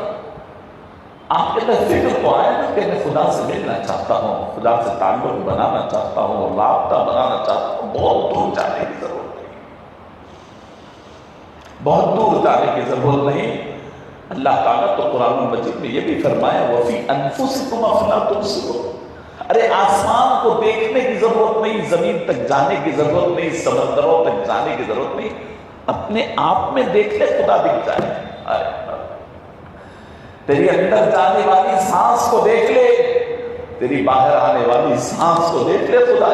S1: آپ کے اندر فکر تو آئے نا کہ میں خدا سے ملنا چاہتا ہوں، خدا سے تعلق بنانا چاہتا ہوں، رابطہ بنانا چاہتا ہوں. بہت دور جانے کی ضرورت نہیں، بہت دور جانے کی ضرورت نہیں. اللہ تعالیٰ تو قرآن مجید میں یہ بھی فرمایا وَفِي أَنفُسِكُمْ أَفَلَا تُبْصِرُونَ. ارے آسمان کو دیکھنے کی ضرورت نہیں، زمین تک جانے کی ضرورت نہیں، سمندروں تک جانے کی ضرورت نہیں. اپنے آپ میں دیکھ لے خدا دکھ جائے. تیری اندر جانے والی سانس کو دیکھ لے، تیری باہر آنے والی سانس کو دیکھ لے خدا.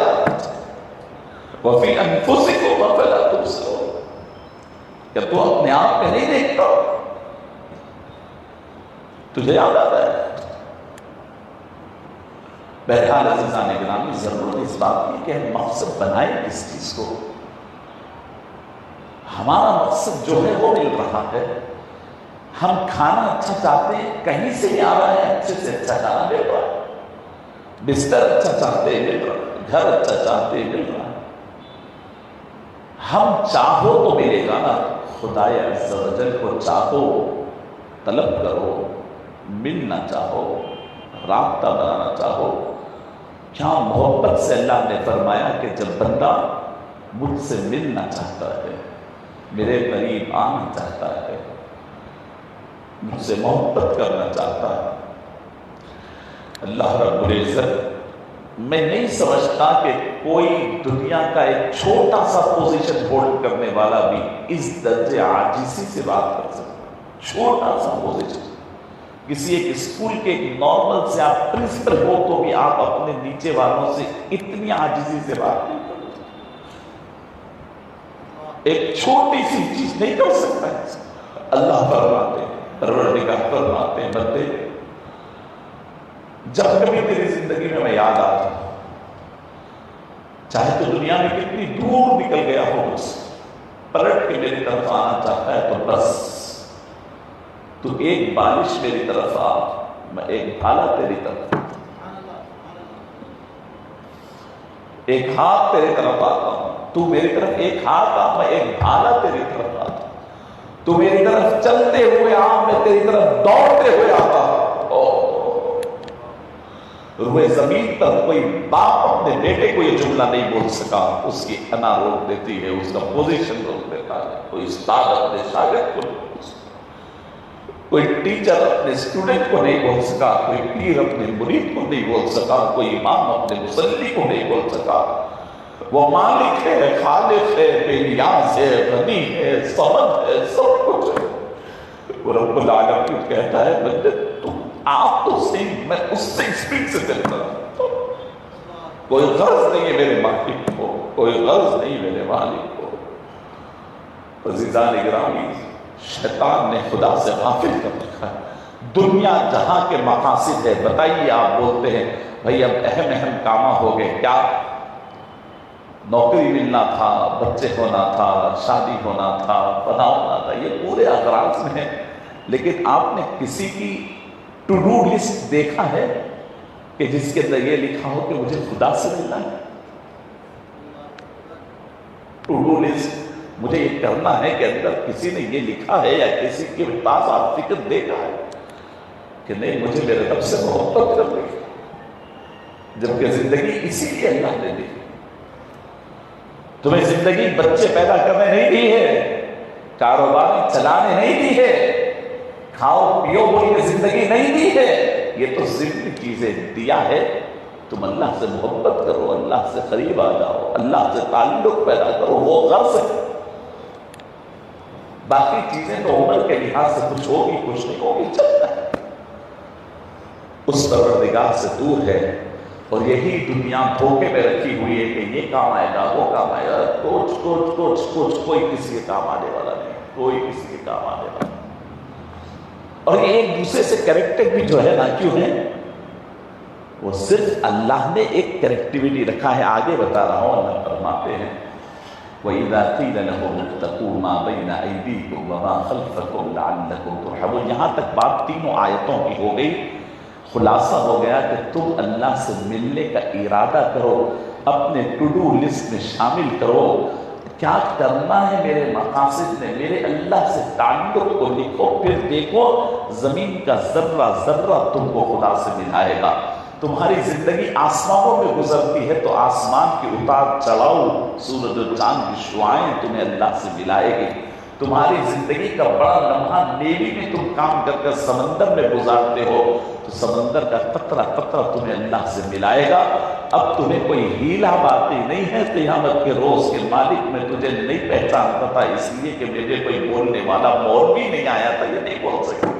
S1: وَفِي أَنفُسِكُمْ أَفَلَا تُبْصِرُونَ. کیا تو اپنے آپ میں نہیں دیکھتا؟ تجھے یاد آتا ہے؟ بہرحال عزیزان گرامی، ضرورت اس بات کی کہ ہم مقصد بنائیں کس چیز کو. ہمارا مقصد جو ہے وہ مل رہا ہے. ہم کھانا اچھا چاہتے ہیں، کہیں سے بھی آ رہا ہے، اچھے سے اچھا کھانا مل رہا ہے. بستر اچھا چاہتے ہیں مل رہا ہے، گھر اچھا چاہتے ہیں مل رہا ہے. ہم چاہو تو ملے گا نا. خدا عز و جل کو چاہو، طلب کرو، ملنا چاہو، رابطہ بنانا چاہو. کیا محبت سے اللہ نے فرمایا کہ جب بندہ مجھ سے ملنا چاہتا ہے، میرے قریب آنا چاہتا ہے، مجھ سے محبت کرنا چاہتا ہے، اللہ رب العزت میں نہیں سمجھتا کہ کوئی دنیا کا ایک چھوٹا سا پوزیشن ہولڈ کرنے والا بھی اس درجے عاجزی سے بات کر سکتا. چھوٹا سا پوزیشن، کسی ایک اسکول کے ایک نارمل سے آپ پرنسپل ہو تو بھی آپ اپنے نیچے والوں سے اتنی عاجزی سے بات نہیں کر سکتے. ایک چھوٹی سی چیز نہیں کر سکتا ہے. اللہ فرماتے ہیں، پروردگار فرماتے ہیں، بندے جب کبھی تیری زندگی میں یاد آتا ہوں، چاہے تو دنیا میں کتنی دور نکل گیا ہو، بس پلٹ کے میری طرف آنا چاہتا ہے تو بس تو ایک بالش میری طرف آ، میں ایک بھالا تیری طرف، ایک ہاتھ تیرے طرف آتا ہوں، تو میری طرف ایک ہاتھ آ، میں ایک بھالا تیری طرف آتا ہوں، تو میری طرف چلتے ہوئے آ، میں تیری طرف دوڑتے ہوئے آتا ہوں. روئے زمین پر کوئی باپ اپنے بیٹے کو یہ جملہ نہیں بول سکا، اس کی انا روک دیتی ہے، اس کا پوزیشن روک دیتا ہے. کوئی استاد اپنے شاگرد کو نہیں بول سکا، کوئی ٹیچر اپنے اسٹوڈنٹ کو نہیں بول سکا، کوئی پیر اپنے مرید کو نہیں بول سکا، کوئی امام اپنے مصلی کو نہیں بول سکا. وہ مالک ہے، خالق ہے، بے نیاز ہے، غنی ہے، صمد ہے، سب کچھ ہے. وہ رب العالمین کہتا ہے بندے تم آپ تو صحیح، میں اس سے اسپیڈ سے چلتا ہوں. کوئی غرض نہیں ہے میرے مالک کو، کوئی غرض نہیں میرے مالک کو. عزیزان گرامی، شیطان نے خدا سے غافل کر رکھا ہے. دنیا جہاں کے مقاصد ہے، بتائیے آپ بولتے ہیں بھائی اب اہم اہم کام ہو گئے، کیا نوکری ملنا تھا، بچے ہونا تھا، شادی ہونا تھا، فلاں ہونا تھا، یہ پورے اغراض میں ہیں. لیکن آپ نے کسی کی ٹو ڈو لسٹ دیکھا ہے کہ جس کے اندر یہ لکھا ہو کہ مجھے خدا سے ملنا ہے؟ ٹو ڈو لسٹ مجھے یہ کرنا ہے کہ اندر کسی نے یہ لکھا ہے یا کسی کے پاس آپ فکر دیکھا ہے کہ نہیں مجھے میرے رب سے محبت کر رہی ہے، جبکہ زندگی اسی لیے اللہ نے دی. تمہیں زندگی بچے پیدا کرنے نہیں دی ہے، کاروبار چلانے نہیں دی ہے، کھاؤ پیو بول کے زندگی نہیں دی ہے. یہ تو ضمنی چیزیں دیا ہے. تم اللہ سے محبت کرو، اللہ سے قریب آ جاؤ، اللہ سے تعلق پیدا کرو، وہ غرض ہے. باقی چیزیں تو عمر کے لحاظ سے کچھ ہوگی کچھ نہیں ہوگی، چلتا ہے. اس پروردگار سے دور ہے اور یہی دنیا دھوکے میں رکھی ہوئی ہے کہ یہ کام آئے گا، وہ کام آئے گا. کوئی کسی کے کام آنے والا نہیں، کوئی کسی کے کام آنے والا نہیں. اور یہ ایک دوسرے سے کریکٹر بھی جو ہے نا کیوں ہے، وہ صرف اللہ نے ایک کریکٹیوٹی رکھا ہے. آگے بتا رہا ہوں، اللہ فرماتے ہیں وَإِذَا قِيلَ لَهُمُ اتَّقُوا مَا بَيْنَ أَيْدِيكُمْ وَمَا خَلْفَكُمْ لَعَلَّكُمْ تُرْحَمُونَ. یہاں تک بات تینوں آیتوں کی ہو گئی. خلاصہ ہو گیا کہ تم اللہ سے ملنے کا ارادہ کرو، اپنے ٹو ڈو لسٹ میں شامل کرو. کیا کرنا ہے میرے مقاصد میں، میرے اللہ سے تعلق کو لکھو، پھر دیکھو زمین کا ذرہ ذرہ تم کو خدا سے ملائے گا. تمہاری زندگی آسمانوں میں گزرتی ہے تو آسمان کی اتار چڑھاؤ، سورج و چاند کی شعائیں تمہیں اللہ سے ملائے گی. تمہاری زندگی کا بڑا لمحہ نیوی میں تم کام کر کر سمندر میں گزارتے ہو تو سمندر کا قطرہ قطرہ تمہیں اللہ سے ملائے گا. اب تمہیں کوئی ہیلا باقی نہیں ہے قیامت کے روز کے مالک میں تجھے نہیں پہچانتا تھا اس لیے کہ مجھے کوئی بولنے والا مولوی نہیں آیا تھا، یہ نہیں بول سکے.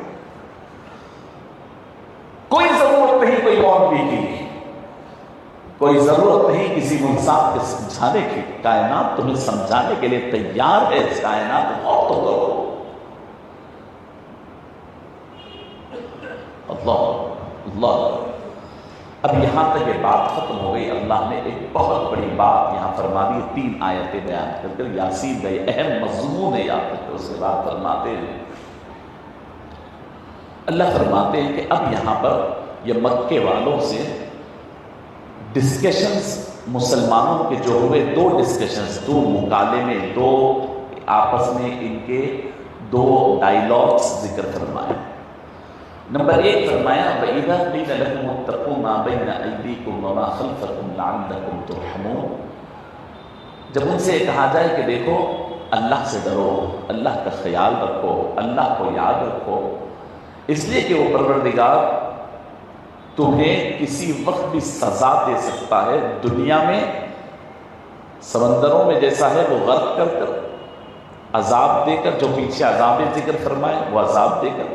S1: کوئی ضرورت نہیں کوئی مولوی کی، کوئی ضرورت نہیں کسی انسان کے سمجھانے کی. کائنات تمہیں سمجھانے کے لیے تیار ہے. کائنات بہت تو کرو. اللہ اللہ. اب یہاں تک یہ بات ختم ہو گئی. اللہ نے ایک بہت بڑی بات یہاں فرما دی. 3 آیتیں بیان کر کر یاسین گئے، اہم مضمون ہے یاد کر کے اس کے بعد فرماتے ہیں، اللہ فرماتے ہیں کہ اب یہاں پر یہ مکے والوں سے ڈسکشنز مسلمانوں کے جو ہوئے، 2 ڈسکشنز، 2 مکالمے، 2 آپس میں ان کے 2 ڈائیلاگز ذکر فرمائے. نمبر 1 فرمایا وَإِذَا قِيلَ لَهُمُ اتَّقُوا مَا بَيْنَ أَيْدِيكُمْ وَمَا خَلْفَكُمْ لَعَلَّكُمْ تُرْحَمُونَ. جب ان سے کہا جائے کہ دیکھو اللہ سے ڈرو، اللہ کا خیال رکھو، اللہ کو یاد رکھو، اس لیے کہ وہ پروردگار تمہیں کسی وقت بھی سزا دے سکتا ہے، دنیا میں سمندروں میں جیسا ہے وہ غرق کر کر، عذاب دے کر، جو پیچھے عذاب ذکر فرمائے وہ عذاب دے کر،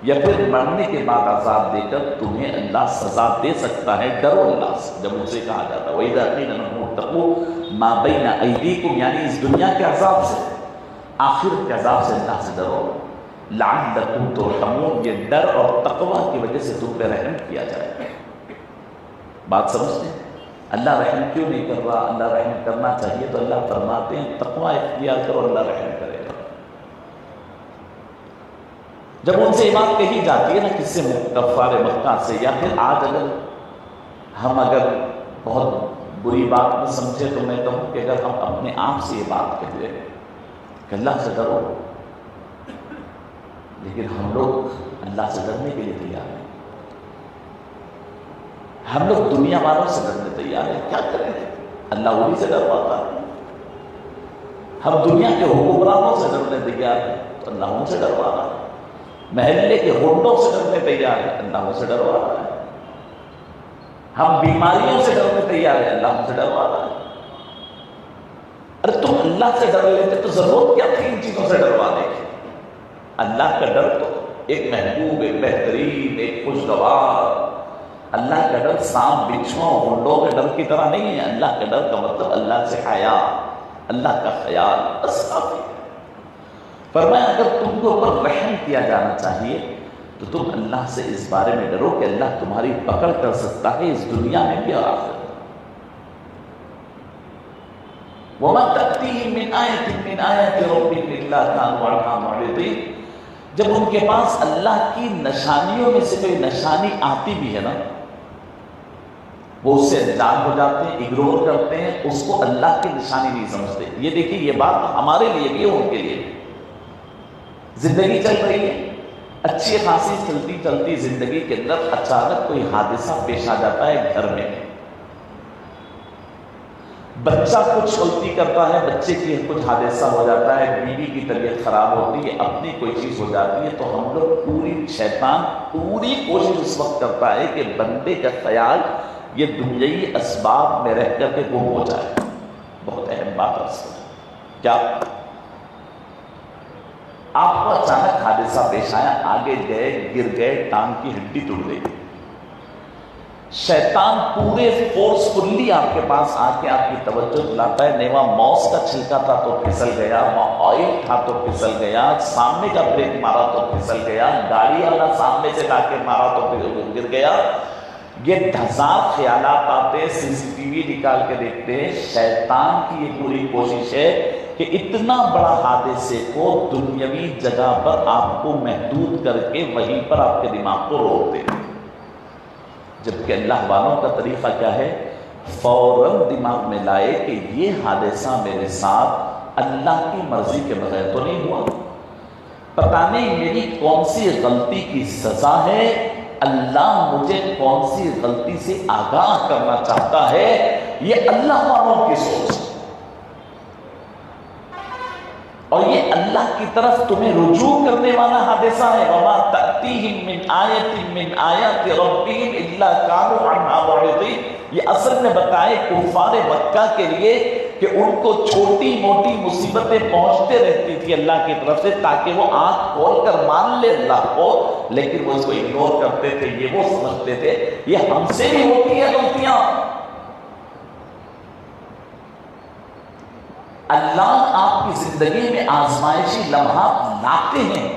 S1: یا پھر مرنے کے بعد عذاب دے کر تمہیں اللہ سزا دے سکتا ہے۔ ڈرو اللہ سے، جب اسے کہا جاتا ہے وَإِذَا قِيلَ لَهُمُ اتَّقُوا مَا بَيْنَ أَيْدِيكُمْ، یعنی اس دنیا کے عذاب سے، آخرت کے عذاب سے اللہ سے ڈرو، لَعَلَّكُمْ تُرْحَمُونَ، یہ ڈر اور تقوی کی وجہ سے تم پہ رحم کیا جائے۔ بات سمجھتے ہیں؟ اللہ رحم کیوں نہیں کر رہا؟ اللہ رحم کرنا چاہیے تو اللہ فرماتے ہیں تقوی اختیار کرو، اللہ رحم کرے گا۔ جب ان سے یہ بات کہی جاتی ہے نا کسی کفار مکہ سے، یا پھر آج اگر بہت بری بات میں سمجھے تو میں کہوں کہ اگر ہم اپنے آپ سے یہ بات کہہ دیں کہ اللہ سے ڈرو، لیکن ہم لوگ اللہ سے ڈرنے کے لیے تیار ہیں، ہم لوگ دنیا والوں سے ڈرنے تیار ہیں، کیا کریں؟ اللہ انہی سے ڈرواتا ہے۔ ہم دنیا کے حکمرانوں سے ڈرنے تیار ہیں تو اللہ ان سے ڈروا رہا ہے، محلے کے غنڈوں سے ڈرنے تیار ہے، اللہ ان سے ڈروا رہا ہے، ہم بیماریوں سے ڈرنے تیار ہیں، اللہ ان سے ڈروا رہا ہے۔ ارے تم اللہ سے ڈر لیتے تو ضرورت کیا تھی ان چیزوں سے ڈروانے کی؟ اللہ کا ڈر تو ایک محبوب، ایک بہترین، ایک خوشگوار، اللہ کا ڈر سانپ بچھوؤں غنڈوں کے ڈر کی طرح نہیں ہے۔ اللہ کا ڈر کا مطلب اللہ سے حیا، اللہ کا خیال، بس کافی ہے۔ فرمایا اگر تم کو اوپر رحم کیا جانا چاہیے تو تم اللہ سے اس بارے میں ڈرو کہ اللہ تمہاری پکڑ کر سکتا ہے اس دنیا میں بھی اور آخرت میں۔ وَمَا تَأْتِيهِم مِّنْ آيَةٍ مِّنْ آيَاتِ رَبِّهِمْ إِلَّا كَانُوا عَنْهَا مُعْرِضِينَ، جب ان کے پاس اللہ کی نشانیوں میں سے کوئی نشانی آتی بھی ہے نا، وہ اس سے انجام ہو جاتے ہیں، اگنور کرتے ہیں، اس کو اللہ کی نشانی نہیں سمجھتے۔ یہ دیکھیے یہ بات ہمارے لیے بھی ہے، ان کے لیے بھی۔ زندگی چل رہی ہے، اچھی خاصی چلتی چلتی زندگی کے اندر اچانک کوئی حادثہ پیش آ جاتا ہے گھر میں، بچہ کچھ غلطی کرتا ہے، بچے کی کچھ حادثہ ہو جاتا ہے، بیوی کی طبیعت خراب ہوتی ہے، اپنی کوئی چیز ہو جاتی ہے، تو ہم لوگ شیطان پوری کوشش اس وقت کرتا ہے کہ بندے کا خیال یہ دنیائی اسباب میں رہ کر کے گم ہو جائے۔ بہت اہم بات ہے کیا آپ کو اچانک حادثہ پیش آیا، آگے گئے، گر گئے، ٹانگ کی ہڈی ٹوٹ گئی، شیطان پورے فورسفلی آپ کے پاس آ کے آپ کی توجہ دلاتا ہے، نیوا موس کا چھلکا تھا تو پھسل گیا، آئل تھا تو پھسل گیا، سامنے کا بریک مارا تو پھسل گیا، گاڑی والا سامنے سے لا کے مارا تو گر گیا۔ یہ ہزار خیالات آتے، سی سی ٹی وی نکال کے دیکھتے ہیں۔ شیطان کی یہ پوری کوشش ہے کہ اتنا بڑا حادثے کو دنیاوی جگہ پر آپ کو محدود کر کے وہیں پر آپ کے دماغ کو روک دے، جبکہ اللہ والوں کا طریقہ کیا ہے؟ فوراً دماغ میں لائے کہ یہ حادثہ میرے ساتھ اللہ کی مرضی کے بغیر تو نہیں ہوا، پتہ نہیں میری کون سی غلطی کی سزا ہے، اللہ مجھے کون سی غلطی سے آگاہ کرنا چاہتا ہے۔ یہ اللہ والوں کی سوچ اور یہ اللہ کی طرف تمہیں رجوع کرنے والا حادثہ ہے۔ وَمَا تَأْتِيهِم مِّنْ آيَةٍ مِّنْ آيَاتِ رَبِّهِمْ إِلَّا كَانُوا عَنْهَا مُعْرِضِينَ۔ یہ اصل میں بتائے کفار مکہ کے لیے کہ ان کو چھوٹی موٹی مصیبتیں پہنچتے رہتی تھی اللہ کی طرف سے، تاکہ وہ آنکھ کھول کر مان لے اللہ کو، لیکن وہ اس کو اگنور کرتے تھے۔ یہ وہ سمجھتے تھے یہ ہم سے بھی ہوتی ہے غلطیاں، اللہ آپ کی زندگی میں آزمائشی لمحات لاتے ہیں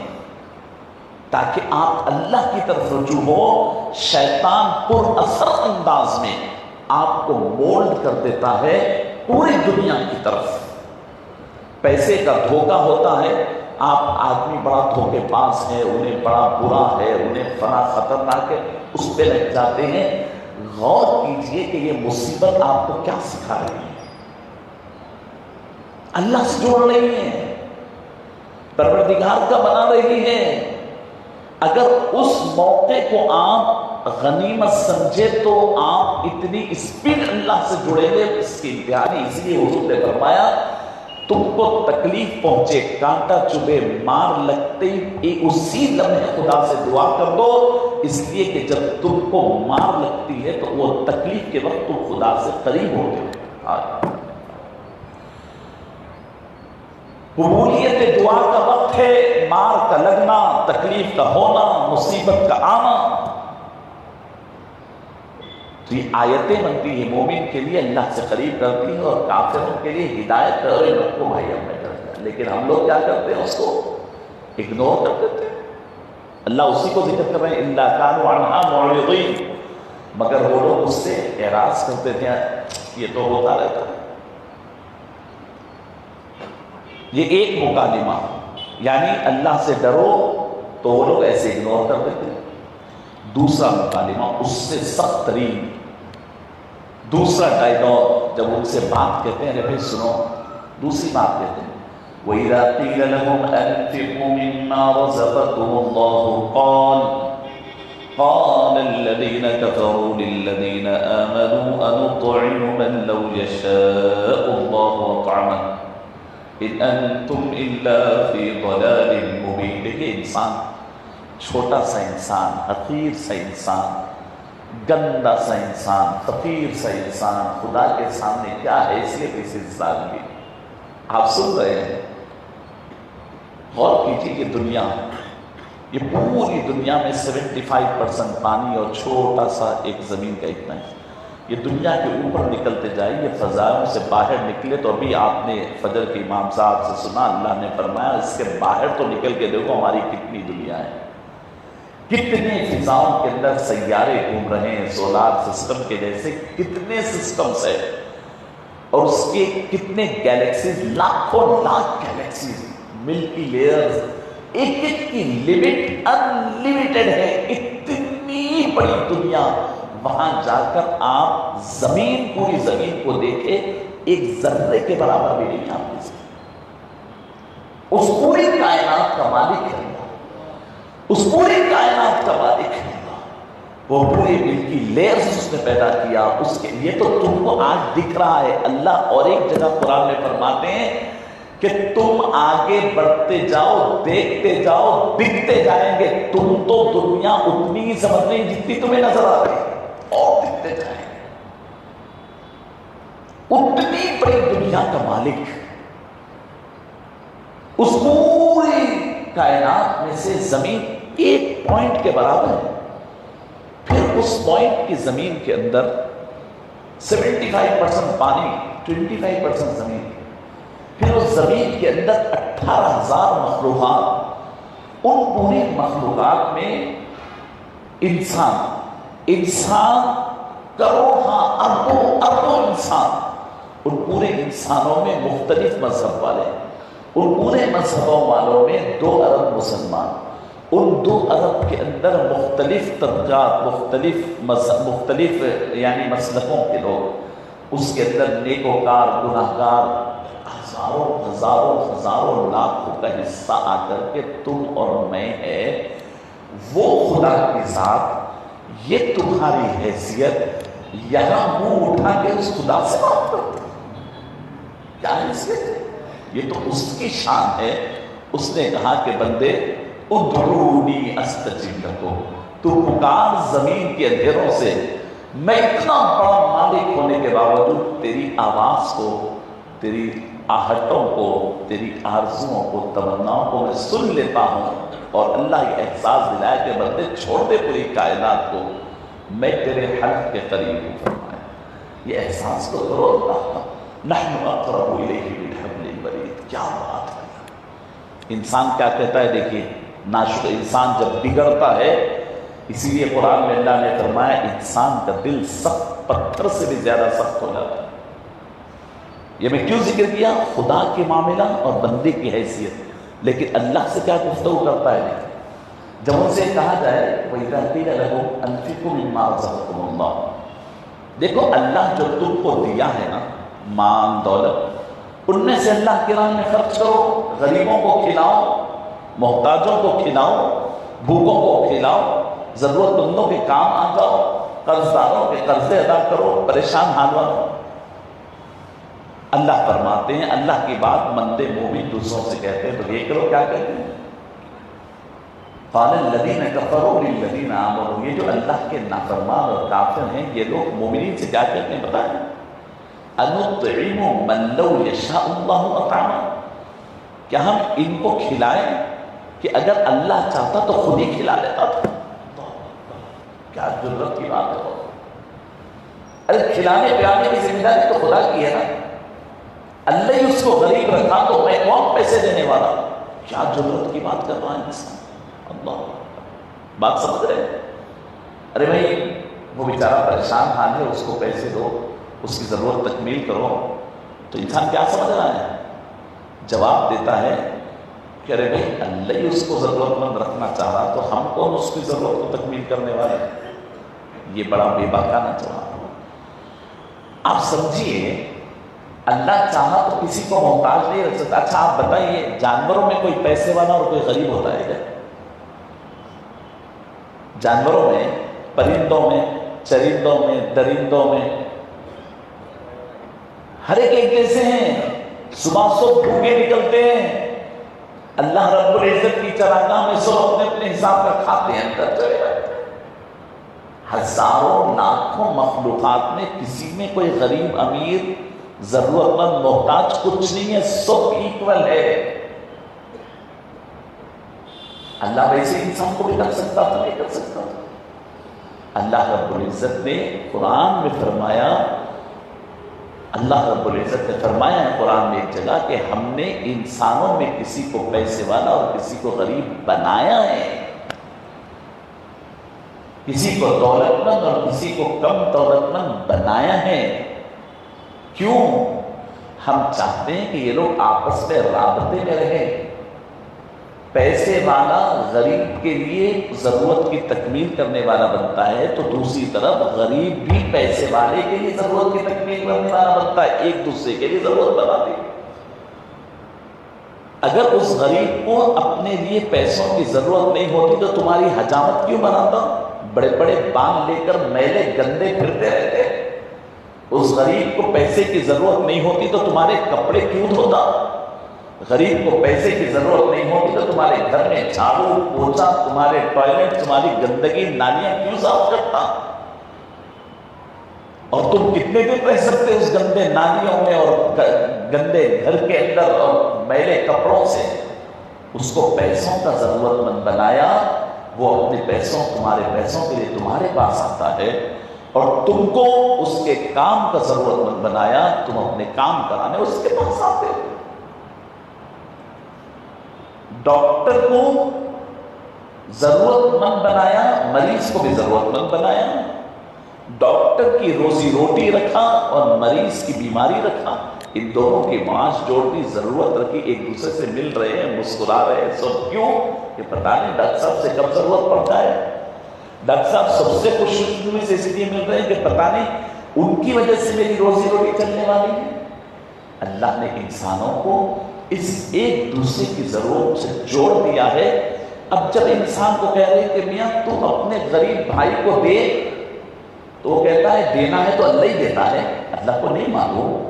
S1: تاکہ آپ اللہ کی طرف رجوع ہو۔ شیطان پر اثر انداز میں آپ کو مولڈ کر دیتا ہے پوری دنیا کی طرف۔ پیسے کا دھوکہ ہوتا ہے، آپ آدمی بڑا دھوکے باز ہے، انہیں بڑا برا ہے، انہیں فنا خطرناک ہے، اس پہ لگ جاتے ہیں۔ غور کیجئے کہ یہ مصیبت آپ کو کیا سکھا رہی ہے؟ اللہ سے جوڑ رہی ہے، پروردگار کا بنا رہی ہے۔ اگر اس موقع کو آپ غنیمت سمجھے تو آپ اتنی اسپیڈ اللہ سے جڑیں گے، اس کی انتہائی۔ اس لیے حضور نے فرمایا تم کو تکلیف پہنچے، کانٹا چبھے، مار لگتے ہی اسی لمحے خدا سے دعا کر دو، اس لیے کہ جب تم کو مار لگتی ہے تو وہ تکلیف کے وقت تم خدا سے قریب ہوتے ہو۔ قبولیت دعا کا وقت ہے، مار کا لگنا، تکلیف کا ہونا، مصیبت کا آنا، تو یہ آیتیں بنتی ہیں مومن کے لیے، اللہ سے قریب کرتی ہیں، اور کافروں کے لیے ہدایت کر رہے ہیں کو بھائی ہم نے کرتا ہے، لیکن ہم لوگ کیا کرتے ہیں، اس کو اگنور کر دیتے ہیں۔ اللہ اسی کو ذکر کر رہے ہیں اِلَّا كَانُوا عَنْهَا مُعْرِضِينَ، مگر وہ لوگ اس سے اعراض کرتے تھے، یہ تو ہوتا رہتا ہے۔ یہ ایک مکالمہ، یعنی اللہ سے ڈرو تو وہ لوگ ایسے اگنور کر دیتے ہیں۔ دوسرا مکالمہ اس سے سخت ترین، دوسرا ڈائلاگ، جب ان سے بات کہتے ہیں بھائی سنو، دوسری بات کہتے ہیں وَإِذَا قِيلَ لَهُمْ أَنفِقُوا مِمَّا رَزَقَكُمُ اللَّهُ قَالَ الَّذِينَ كَفَرُوا لِلَّذِينَ آمَنُوا أَنُطْعِمُ مَن لَّوْ يَشَاءُ اللَّهُ أَطْعَمَهُ إِنْ أَنْتُمْ إِلَّا فِي ضَلَالٍ مُبِينٍ۔ دیکھیں انسان، چھوٹا سا انسان، حقیر سا انسان، گندا سا انسان، فقیر سا انسان، خدا کے سامنے کیا حیثیت اس انسان کی۔ آپ سن رہے ہیں، غور کیجیے کہ دنیا، یہ پوری دنیا میں 75% پانی اور چھوٹا سا ایک زمین کا اتنا ہے، یہ دنیا کے اوپر نکلتے جائے، یہ فضائوں سے باہر نکلے تو ابھی آپ نے فجر کے امام صاحب سے سنا، اللہ نے فرمایا اس کے باہر تو نکل کے دیکھو ہماری کتنی دنیا ہے، کتنے فضاؤں کے اندر سیارے گھوم رہے ہیں، سولار سسٹم کے جیسے کتنے سسٹمز ہیں، اور اس کے کتنے گیلیکسیز، لاکھوں لاکھ گیلیکسیز، ملکی لیئرز، ایک ایک کی لمٹ انلیمیٹڈ ہے، اتنی بڑی دنیا۔ وہاں جا کر آپ زمین، پوری زمین کو دیکھیں، ایک ذرے کے برابر بھی نہیں آپ دیکھ سکتے۔ اس پوری کائنات کا مالک ہے، اس پوری کائنات کا مالک ہے، وہ پوری ملکی لیئرز اس نے پیدا کیا، اس کے یہ تو تم کو آج دکھ رہا ہے۔ اللہ اور ایک جگہ قرآن میں فرماتے ہیں کہ تم آگے بڑھتے جاؤ، دیکھتے جاؤ، دکھتے جائیں گے، تم تو دنیا اتنی ہی سمجھ رہی جتنی تمہیں نظر آ رہی ہے، اور دکھتے جائیں گے۔ اتنی بڑی دنیا کا مالک اس پوری کائنات میں سے زمین ایک پوائنٹ کے برابر ہے، پھر اس پوائنٹ کی زمین کے اندر 75% پانی، 25% زمین، پھر اس زمین کے اندر 18,000 مخلوقات، ان پوری مخلوقات میں انسان کروڑاں اربوں انسان، ان پورے انسانوں میں مختلف مذہب والے، ان پورے مذہبوں والوں میں 2 ارب مسلمان، ان 2 ارب کے اندر مختلف طبقات، مختلف یعنی مسلکوں کے لوگ، اس کے اندر نیکوکار، گناہگار، ہزاروں لاکھوں کا حصہ آ کر کے تم اور میں ہے، وہ خدا کی ذات، یہ تمہاری حیثیت، یہاں منہ اٹھا کے اس خدا سے بات کرتے کیا حیثیت ہے؟ یہ تو اس کی شان ہے۔ اس نے کہا کہ بندے ادعونی استجب لکم، تو پکار زمین کے اندھیروں سے، میں اتنا بڑا مالک ہونے کے باوجود تیری آواز کو، تیری آہٹوں کو، تیری آرزوؤں کو، تمناؤں کو میں سن لیتا ہوں، اور اللہ یہ احساس دلایا کہ بندے چھوڑ دے پوری کائنات کو، میں تیرے حلق کے قریب ہوں فرمایا۔ یہ احساس تو کرو اللہ کا، نحن اقرب الیہ من حبل الورید۔ کیا بات ہے! انسان کیا کہتا ہے، دیکھیے ناشکر انسان جب بگڑتا ہے، اسی لیے قرآن میں اللہ نے فرمایا انسان کا دل سخت، پتھر سے بھی زیادہ سخت ہو جاتا ہے۔ یہ میں کیوں ذکر کیا؟ خدا کے معاملہ اور بندے کی حیثیت، لیکن اللہ سے کیا گفتگو کرتا ہے؟ جب ان سے کہا جائے وَإِذَا قِيلَ لَهُمْ أَنفِقُوا مِمَّا رَزَقَكُمُ اللَّهُ، دیکھو اللہ جو تم کو دیا ہے نا، مال دولت، ان میں سے اللہ کی راہ میں خرچ کرو، غریبوں کو کھلاؤ، محتاجوں کو کھلاؤ، بھوکوں کو کھلاؤ، ضرورت مندوں کے کام آ جاؤ، قرض داروں کے قرضے ادا کرو، پریشان حال والوں۔ اللہ فرماتے ہیں اللہ کی بات مندے مومن دوسروں سے کہتے ہیں تو یہ کرو کیا کہتے ہیں؟ قال الذین کفروا للذین آمنوا، یہ جو اللہ کے نافرمان اور کافر ہیں یہ لوگ مومنین سے کیا کہتے ہیں بتائیں؟ انطعم من لو یشاء اللہ اطعمہ، کیا ہم ان کو کھلائیں کہ اگر اللہ چاہتا تو خود ہی کھلا لیتا تھا؟ کیا جرت کی بات ہے! ارے کھلانے پلانے کی ذمہ داری تو خدا کی ہے نا، اللہ ہی اس کو غریب رکھا تو میں کون پیسے دینے والا؟ کیا جرت کی بات کر رہا ہے انسان! اللہ بات سمجھ رہے ہیں؟ ارے بھائی وہ بیچارہ پریشان حال ہے، اس کو پیسے دو، اس کی ضرورت تکمیل کرو، تو انسان کیا سمجھ رہا ہے؟ جواب دیتا ہے کہ ارے بھائی اللہ ہی اس کو ضرورت مند رکھنا چاہ رہا تو ہم کون اس کی ضرورت کو تکمیل کرنے والے؟ یہ بڑا بے باکانہ جواب۔ آپ سمجھیے اللہ چاہا تو کسی کو محتاج نہیں رکھ سکتا۔ اچھا آپ بتائیے جانوروں میں کوئی پیسے والا اور کوئی غریب ہوتا ہے کیا؟ جانوروں میں، پرندوں میں، چرندوں میں، درندوں میں ہر ایک جیسے ہیں، صبح صبح بھوکے نکلتے ہیں، اللہ رب العزت کی چراگاہ میں سب اپنے اپنے حساب کا کھاتے ہیں، اندر چلے جاتے ہیں۔ ہزاروں لاکھوں مخلوقات میں کسی میں کوئی غریب امیر ضرورت مند محتاج کچھ نہیں ہے، سب ایکول ہے۔ اللہ ویسے انسان کو بھی کر سکتا تھا، نہیں کر سکتا تھا۔ اللہ رب العزت نے قرآن میں فرمایا، اللہ رب العزت نے فرمایا ہے قرآن میں ایک جگہ کہ ہم نے انسانوں میں کسی کو پیسے والا اور کسی کو غریب بنایا ہے، کسی کو دولت مند اور کسی کو کم دولت مند بنایا ہے۔ کیوں؟ ہم چاہتے ہیں کہ یہ لوگ آپس میں رابطے میں رہیں۔ پیسے والا غریب کے لیے ضرورت کی تکمیل کرنے والا بنتا ہے تو دوسری طرف غریب بھی پیسے والے کے لیے ضرورت کی تکمیل کرنے والا بنتا ہے، ایک دوسرے کے لیے ضرورت بناتے ہیں۔ اگر اس غریب کو اپنے لیے پیسوں کی ضرورت نہیں ہوتی تو تمہاری حجامت کیوں بناتا؟ بڑے بڑے بال لے کر میلے گندے پھرتے رہتے۔ اس غریب کو پیسے کی ضرورت نہیں ہوتی تو تمہارے کپڑے کیوں دھوتا؟ غریب کو پیسے کی ضرورت نہیں ہوتی تو تمہارے گھر میں جھاڑو پوچھا، تمہارے ٹوائلٹ، تمہاری گندگی نالیاں کیوں صاف کرتا؟ اور تم کتنے دن رہ سکتے اس گندے نالیوں میں اور گندے گھر کے اندر اور میلے کپڑوں سے؟ اس کو پیسوں کا ضرورت مند بنایا، وہ اپنے پیسوں، تمہارے پیسوں کے لیے تمہارے پاس آتا ہے، اور تم کو اس کے کام کا ضرورت مند بنایا، تم اپنے کام کرانے اس کے پاس آتے ہو۔ ڈاکٹر کو ضرورت مند بنایا، مریض کو بھی ضرورت مند بنایا۔ ڈاکٹر کی روزی روٹی رکھا اور مریض کی بیماری رکھا، ان دونوں کی معاش جوڑ دی، ضرورت رکھی، ایک دوسرے سے مل رہے ہیں، مسکرا رہے ہیں سب۔ کیوں؟ کہ پتہ نہیں ڈاکٹر صاحب سے کب ضرورت پڑتا ہے، ڈاکٹر صاحب سب سے خوشنودی سے اس لیے مل رہے ہیں کہ پتہ نہیں ان کی وجہ سے میری روزی روٹی چلنے والی ہے۔ اللہ نے انسانوں کو اس ایک دوسرے کی ضرورت سے جوڑ دیا ہے۔ اب جب انسان کو کہہ رہے کہ میاں تو اپنے غریب بھائی کو دے، تو وہ کہتا ہے دینا ہے تو اللہ ہی دیتا ہے، اللہ کو نہیں معلوم؟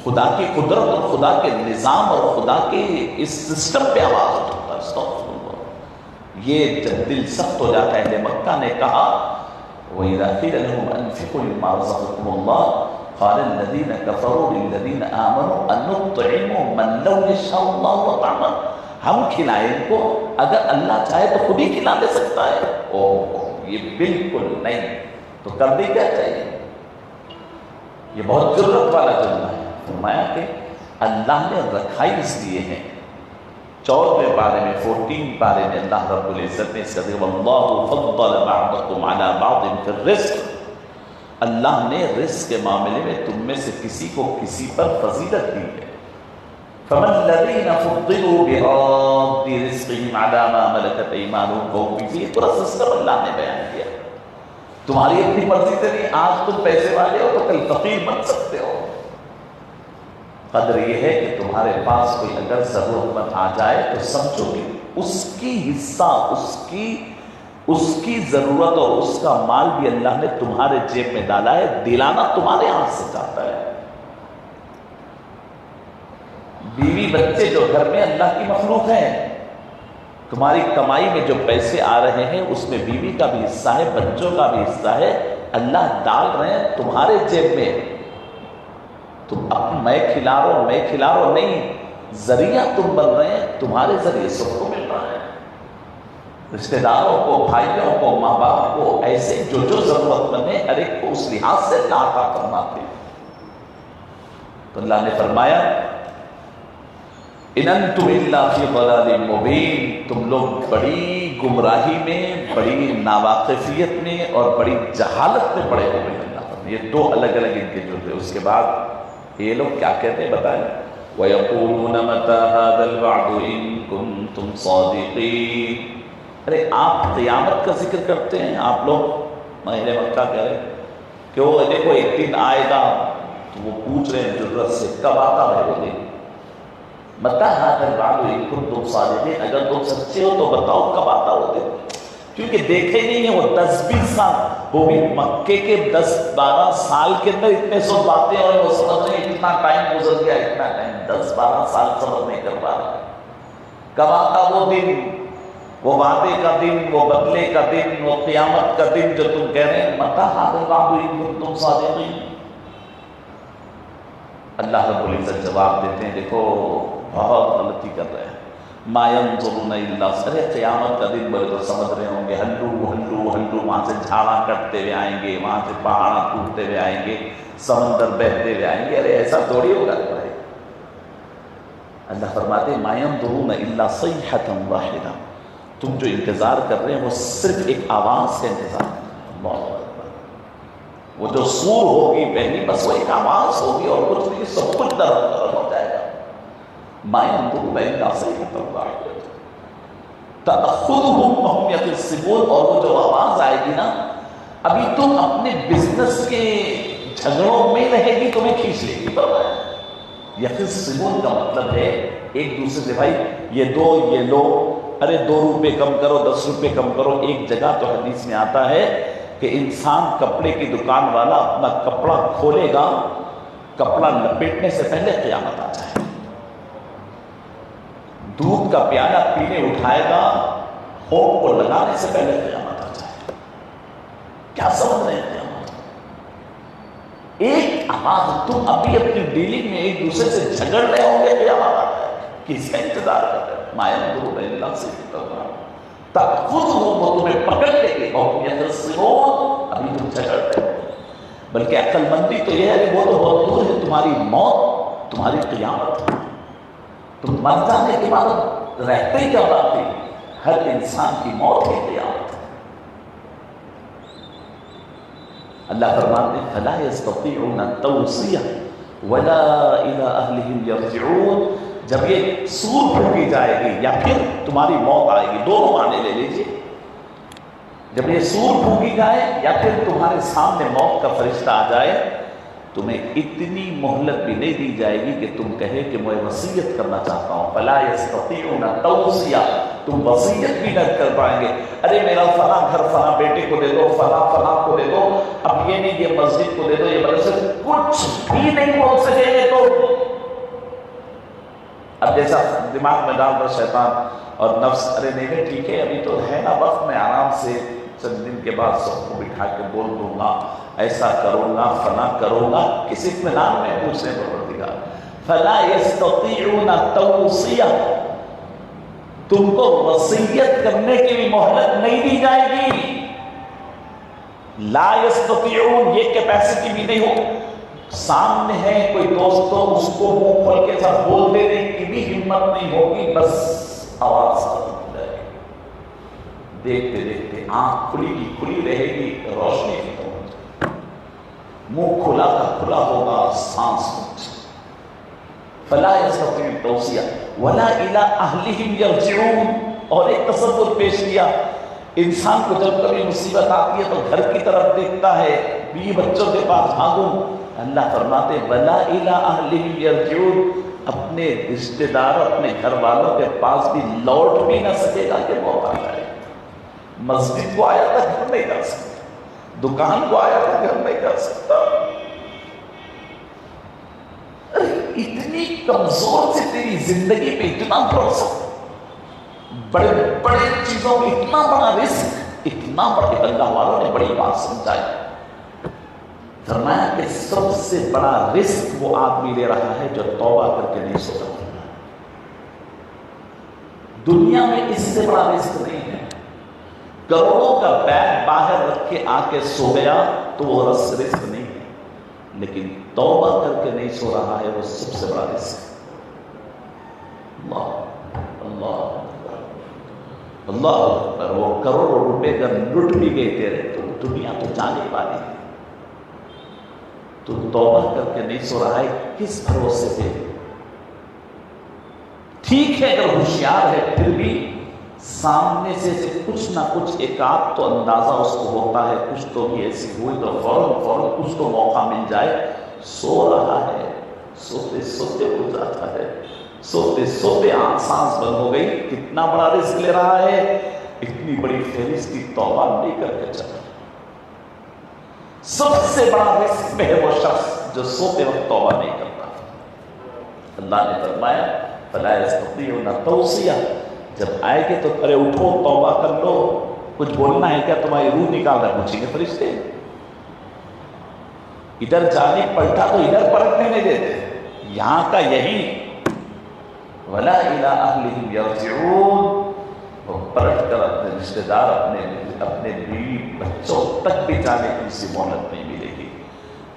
S1: خدا کی قدرت اور خدا کے نظام اور خدا کے اس سسٹم پہ آواز اٹھتا ہے۔ استغفر اللہ۔ یہ جب دل سخت ہو جاتا ہے، اہل مکہ نے کہا وَإِذَا قِيلَ لَهُمْ أَنفِقُوا مِمَّا رَزَقَكُمُ اللَّهُ قَالَ الَّذِينَ كَفَرُوا لِلَّذِينَ آمَنُوا أَنُطْعِمُ مَن لَّوْ يَشَاءُ اللَّهُ أَطْعَمَهُ، ہم کھلائیں ان کو، اگر اللہ چاہے تو خود ہی کھلا دے سکتا ہے۔ یہ بالکل نہیں، تو کر دے کیا چاہیے؟ یہ بہت جرت والا جملہ ہے۔ فرمایا کہ اللہ نے رکھائی اس لیے ہے، 14ویں پارے میں 14 پارے میں اللہ رب العزت نے اس کا ذکر واللہ فضل بعضکم علی بعض فی الرزق، اللہ نے رزق کے معاملے میں تم میں سے کسی کو کسی پر فضیلت دی ہے۔ فمن الذین فضلوا براد رزقهم علی ما ملکت ایمانهم، یہ پورا سسٹم اللہ نے بیان کیا۔ تمہاری اپنی مرضی سے نہیں، آج تم پیسے والے ہو تو کل فقیر بن سکتے ہو۔ قدر یہ ہے کہ تمہارے پاس کوئی اگر ضرورت مند آ جائے تو سمجھو کہ اس کی حصہ، اس کی ضرورت اور اس کا مال بھی اللہ نے تمہارے جیب میں ڈالا ہے، دلانا تمہارے ہاتھ سے چاہتا ہے۔ بیوی بچے جو گھر میں اللہ کی مخلوق ہیں، تمہاری کمائی میں جو پیسے آ رہے ہیں اس میں بیوی کا بھی حصہ ہے، بچوں کا بھی حصہ ہے، اللہ ڈال رہے ہیں تمہارے جیب میں۔ تم میں کھلا رہا ہوں نہیں، ذریعہ تم بن رہے ہیں، تمہارے ذریعے سب کو مل رہا ہے، رشتہ داروں کو، بھائیوں کو، ماں باپ کو، ایسے جو ضرورت مند ہے ہر ایک کو اس لحاظ سے اللہ عطا فرماتے ہیں۔ تو اللہ نے فرمایا ان انتم الا فی ضلال مبین، تم لوگ بڑی گمراہی میں، بڑی ناواقفیت میں اور بڑی جہالت میں پڑے ہوئے ہیں۔ اللہ یہ دو الگ الگ ان کے جو تھے۔ اس کے بعد یہ لوگ کیا کہتے ہیں بتائیں، وَيَقُولُونَ مَتَى هَذَا الْوَعْدُ إِن كُنتُمْ صَادِقِينَ۔ ارے آپ قیامت کا ذکر کرتے ہیں، آپ لوگ اہل مکہ کہہ رہے ہیں کہ وہ دیکھو ایک دن آئے گا، تو وہ پوچھ رہے ہیں جرأت سے کب آتا ہے وہ دن، متی ھذا الوعد ان کنتم صادقین، اگر تم سچے ہو تو بتاؤ کب آتا وہ دن، کیونکہ دیکھے نہیں ہیں وہ 10-20 سال، وہ بھی مکے کے 10-12 سال کے اندر اتنے سو باتیں، اور وہ سمجھ رہے اتنا ٹائم گزر گیا، اتنا ٹائم 10-12 سال صبر نہیں کر پا رہا، کب آتا وہ دن، وہ وعدے کا دن، وہ بدلے کا دن، وہ قیامت کا دن جو تم کہہ رہے ہیں، متی ھذا الوعد ان کنتم صادقین۔ اللہ رب العزت جواب دیتے ہیں دیکھو بہت غلطی کر رہے ہیں، ما ينظرون الا، ارے قیامت کا دن بولے تو سمجھ رہے ہوں گے ہلو ہلو ہلو، وہاں سے جھاڑا کٹتے ہوئے آئیں گے، وہاں سے پہاڑاں ٹوٹتے ہوئے آئیں گے، سمندر بہتے ہوئے آئیں گے، ارے ایسا تھوڑی ہوگا بھائی۔ اللہ فرماتے ہیں ما ينظرون الا صیحة واحدہ، تم جو انتظار کر رہے ہیں وہ صرف ایک آواز کا انتظار کر رہے ہیں، اللہ اکبر، وہ جو سور ہوگی پہلی بس وہ ایک آواز ہوگی اور کچھ نہیں، سب کچھ درد ہو جائے گا۔ ما ينظرون الا صیحة واحدہ تأخذهم وهم يخصمون، اور وہ جو آواز آئے گی نا، ابھی تم اپنے بزنس کے جھگڑوں میں رہے گی، تمہیں کھینچ لے گی۔ یخصمون کا مطلب ہے ایک دوسرے سے، بھائی یہ دو یہ لو، ارے 2 روپے کم کرو، 10 روپے کم کرو۔ ایک جگہ تو حدیث میں آتا ہے کہ انسان کپڑے کی دکان والا اپنا کپڑا کھولے گا، کپڑا لپیٹنے سے پہلے قیامت آ جائے، دودھ کا پیالہ پینے اٹھائے گا، ہونٹ کو لگانے سے پہلے قیامت آ جائے۔ کیا سمجھ رہے ہیں؟ قیامت ایک آواز، تم ابھی اپنی ڈیلنگ میں ایک دوسرے سے جھگڑ رہے ہوں گے، قیامت آ جائے، کس کا انتظار کر رہے ہیں؟ ما ينظرون الا صیحة واحدہ تأخذهم، وہ تمہیں پکڑ لے گے، وهم يخصمون، ابھی تم جھگڑ رہے ہو۔ بلکہ عقل مندی تو یہ ہے کہ وہ تو بہت دور ہے، تمہاری موت تمہاری قیامت ہے، تم مر جانے کے بعد رہتے ہی کیا بات ہے، ہر انسان کی موت کی قیامت ہے۔ اللہ فرماتے ہیں فلا يستطيعون توصیہ ولا الى اہلهم يرجعون، جب یہ سور پھونکی جائے گی یا پھر تمہاری موت آئے گی، دونوں معنی لے لیجیے، جب یہ سور پھونکی جائے یا پھر تمہارے سامنے موت کا فرشتہ آ جائے، تمہیں اتنی مہلت بھی نہیں دی جائے گی کہ تم کہے کہ میں وصیت کرنا چاہتا ہوں، فلا یستطیعون توصیہ، تم وصیت بھی نہ کر پائیں گے، ارے میرا فلاں گھر فلاں بیٹے کو دے دو، فلاں فلاں کو دے دو، اب یہ نہیں یہ مسجد کو دے دو، یہ مدرسے، کچھ بھی نہیں بول سکیں گے۔ تو اب جیسا دماغ میں ڈال کر شیطان اور نفس، ارے نہیں ٹھیک ہے ابھی تو ہے نا وقت، میں آرام سے چند دن کے بعد سب کو بٹھا کے بول دوں گا، ایسا کروں گا، فلاں کروں گا، کس اطمینان میں پوچھنے پروردگار، فلا یستطیعون توصیہ، تم کو وصیت کرنے کی بھی مہلت نہیں دی جائے گی، لا یستطیعون، یہ کیپیسٹی بھی نہیں ہو، سامنے ہے کوئی دوست تو اس کو منہ کھول کے ساتھ بول دینے کی بھی ہمت نہیں ہوگی، بس آواز ختم ہو جائے گی، دیکھتے دیکھتے آنکھ کھلی کی کھلی رہے گی، روشنی ختم ہو جائے گی، منہ کھلا کا کھلا ہوگا، سانس رک جائے، فلا یستطیعون توصیہ ولا الی اہلہم یرجعون۔ اور ایک تصور پیش کیا، انسان کو جب کبھی مصیبت آتی ہے تو گھر کی طرف دیکھتا ہے، بیوی بچوں کے پاس بھاگوں، اللہ فرماتے ولا الی اہلہم یرجعون، اپنے رشتہ دار اپنے گھر والوں کے پاس بھی لوٹ بھی نہ سکے گا کہ موت آ جائے۔ مسجد کو آیا تھا گھر نہیں جا سکتا، دکان کو آیا تھا گھر نہیں جا سکتا، اتنی کمزور سے تیری زندگی پہ اتنا بھروسہ، بڑے بڑے چیزوں میں اتنا بڑا رزق، اتنا بڑے، اللہ والوں نے بڑی بات سمجھائی، فرمایا کہ سب سے بڑا رزق وہ آدمی لے رہا ہے جو توبہ کر کے نہیں سوتا۔ دنیا میں اس سے بڑا رزق نہیں ہے، کروڑوں کا بیگ باہر رکھ کے آ کے سو گیا تو وہ رزق نہیں ہے، لیکن توبہ کر کے نہیں سو رہا ہے وہ سب سے بڑا رزق۔ اللہ اللہ اللہ اکبر۔ وہ کروڑوں روپے اگر لٹ بھی گئے تیرے تو دنیا تو جانے والی ہے، تو توبہ کر کے نہیں سو رہا ہے کس بھروسے پہ؟ ٹھیک ہے اگر ہوشیار ہے پھر بھی سامنے سے کچھ نہ کچھ ایک آدھ تو اندازہ اس کو ہوتا ہے، کچھ تو بھی ایسی ہوئی تو فوراً کچھ تو موقع مل جائے، سو رہا ہے، سوتے سوتے اٹھ جاتا ہے، سوتے سوتے آنکھ سانس بند ہو گئی، کتنا بڑا رزق لے رہا ہے، اتنی بڑی فہرست کی توبہ نہیں کر کے چلا۔ سب سے بڑا رزق میں ہے وہ شخص جو سوتے وقت توبہ نہیں کرتا۔ اللہ نے فرمایا فلا یستطیعون توصیہ، جب آئے گے تو ارے اٹھو توبہ کر لو، کچھ بولنا ہے کیا، تمہاری روح نکال رہا، پوچھیں گے فرشتے، ادھر جانے پلٹا تو ادھر پلٹنے نہیں دیتے، یہاں کا یہی ولا الی اہلہم یرجعون، وہ پلٹ کر اپنے رشتہ دار، اپنے بیوی بچوں تک بھی جانے کی کسی مہلت نہیں ملے گی۔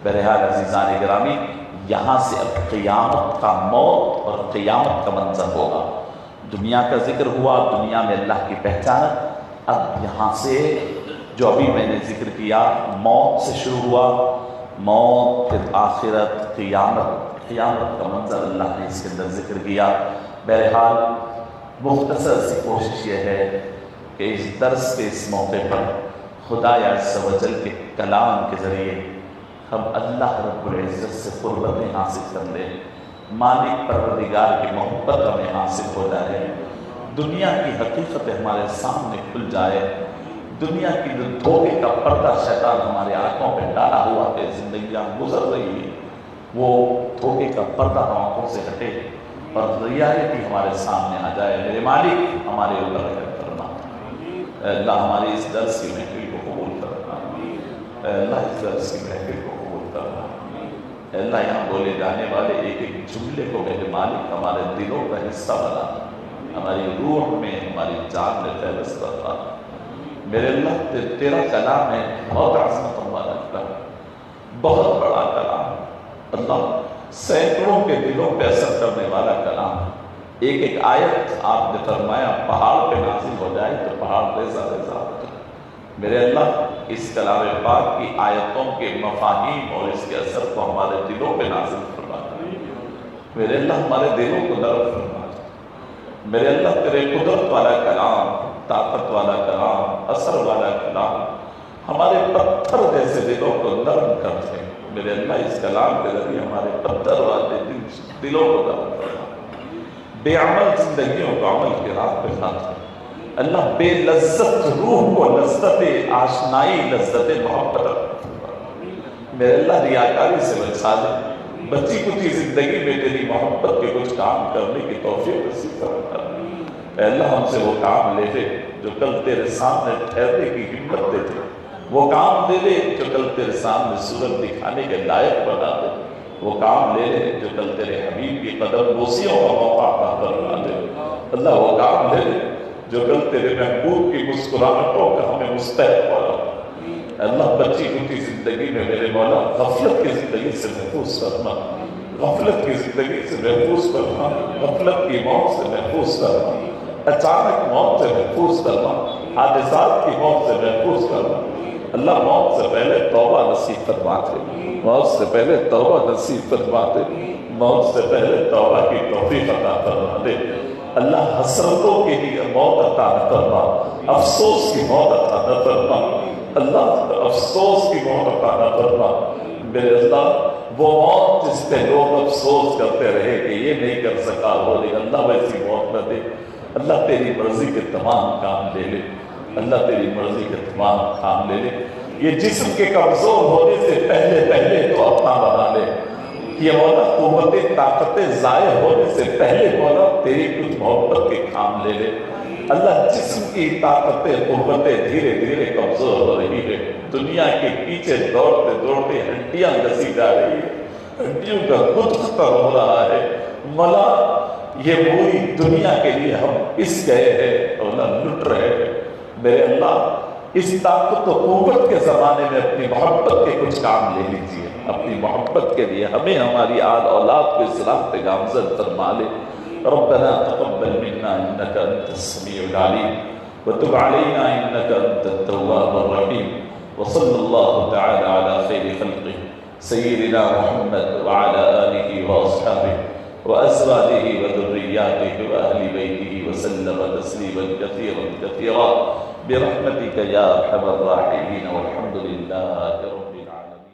S1: بہرحال عزیزان گرامی، یہاں سے اب قیامت کا موت اور قیامت کا منظر ہوگا۔ دنیا کا ذکر ہوا، دنیا میں اللہ کی پہچان، اب یہاں سے جو ابھی میں نے ذکر کیا موت سے شروع ہوا، موت پھر آخرت، قیامت کا منظر اللہ نے اس کے اندر ذکر کیا۔ بہرحال مختصر سی کوشش یہ ہے کہ اس درس کے اس موقع پر خدا عز و جل کے کلام کے ذریعے ہم اللہ رب العزت سے قربتیں حاصل کر لیں، مالک پروردگار کی محبت ہمیں حاصل ہو جائے، دنیا کی حقیقت ہمارے سامنے کھل جائے، دنیا کی جو دھوکے کا پردہ شیطان ہمارے آنکھوں پہ ڈالا ہوا ہے، زندگیاں گزر رہی ہے، وہ دھوکے کا پردہ آنکھوں سے ہٹے اور ریالٹی ہمارے سامنے آ جائے۔ میرے مالک ہمارے اوپر رحم فرما، اے اللہ ہماری اس درس کی محفل کو قبول کرنا، اے اللہ اس درس کی محفل کو قبول کرنا، اے اللہ یہاں بولے جانے والے ایک ایک جملے کو میرے مالک ہمارے دلوں کا حصہ بنا، ہماری روح میں، ہماری جان میں فیض کرنا۔ میرے اللہ تیرا کلام ہے بہت عظمت والا کلام، بہت بڑا کلام، اللہ سینکڑوں کے دلوں پہ اثر کرنے والا کلام۔ ایک ایک آیت آپ نے فرمایا پہاڑ پہ نازل ہو جائے تو پہاڑ ریزہ ریزہ ہو جائے۔ میرے اللہ اس کلام پاک کی آیتوں کے مفاہیم اور اس کے اثر کو ہمارے دلوں پہ نازل فرما دے۔ میرے اللہ ہمارے دلوں کو نرم فرما دے۔ میرے اللہ تیرے قدرت والا کلام، طاقت والا کلام، اثر والا کلام ہمارے پتھر جیسے دلوں کو نرم کر دے۔ میرے اللہ اس کلام کے ذریعے ہمارے پتھر والے دلوں کو نرم فرما، بے عمل زندگیوں کو عمل کی راہ پہ لاتا، اللہ بے لذت روح کو لذت آشنائی، لذت محبت فرما۔ میرے اللہ ریاکاری سے بچا دے، بچی کچی زندگی میں تیری محبت کے کچھ کام کرنے کی توفیق نصیب فرما۔ اے اللہ ہم سے وہ کام لے لے جو کل تیرے سامنے ٹھہرنے کی ہمت دے دے، وہ کام دے دے جو کل تیرے سامنے صورت دکھانے کے لائق بنا دے، وہ کام لے لے جو کل تیرے حبیب کی قدم بوسیوں کا موقع عطا فرما دے۔ اللہ وہ کام لے لے جو کل تیرے محبوب کی مسکراہٹوں کا ہمیں مستحق بنا۔ اللہ بچی ہوتی زندگی میں میرے مولا غفلت کی زندگی سے محفوظ کرنا، غفلت کی زندگی سے محفوظ کرنا، غفلت کی موت سے محفوظ کرنا، اچانک موت سے محفوظ کرنا، حادثات کی موت سے محفوظ کرنا۔ اللہ موت سے پہلے توبہ نصیب فرما دے، موت سے پہلے توبہ نصیب فرما دے، موت سے پہلے توبہ کی توفیق عطا فرما دے۔ اللہ حسرتوں کے لیے موت عطا نہ فرما، افسوس کی موت عطا نہ فرما، اللہ افسوس کی موت عطا نہ فرما۔ میرے اللہ وہ موت جس پہ لوگ افسوس کرتے رہے کہ یہ نہیں کر سکا وہ نہیں، اللہ ویسی موت نہ دے۔ اللہ تیری مرضی کے تمام کام لے لے، اللہ تیری مرضی کے تمام کام لے لے۔ یہ جسم کے کمزور ہونے سے پہلے تو اپنا بنا لے، یہ مولا قوتیں طاقتیں ضائع ہونے سے پہلے مولا تیری کچھ محبت کے کام لے لے۔ اللہ جسم کی طاقتیں قوتیں دھیرے دھیرے کمزور ہو رہی ہے، دنیا کے پیچھے دوڑتے دوڑتے ہڈیاں گسی جا رہی ہے، ہڈیوں کا خود ختم ہو رہا ہے مولا۔ یہ پوری دنیا کے لیے ہم اس گئے ہیں مولا، لٹ رہے ہیں میرے اللہ۔ اس طاقت و قوت کے زمانے میں اپنی محبت کے کچھ کام لے لیجیے، اپنی محبت کے لیے ہمیں ہماری آل اولاد کو اصلاح پہ گامزن فرما لے۔ ربنا تقبل منا انك انت السميع العليم وتب علينا انك انت التواب الرحيم وصلى الله تعالى على خير خلقه سيدنا محمد وعلى آله وأصحابه وأزواجه وذرياته وأهل بيته وسلم تسليما كثيرا كثيرا برحمتك يا أرحم الراحمين والحمد لله رب العالمين۔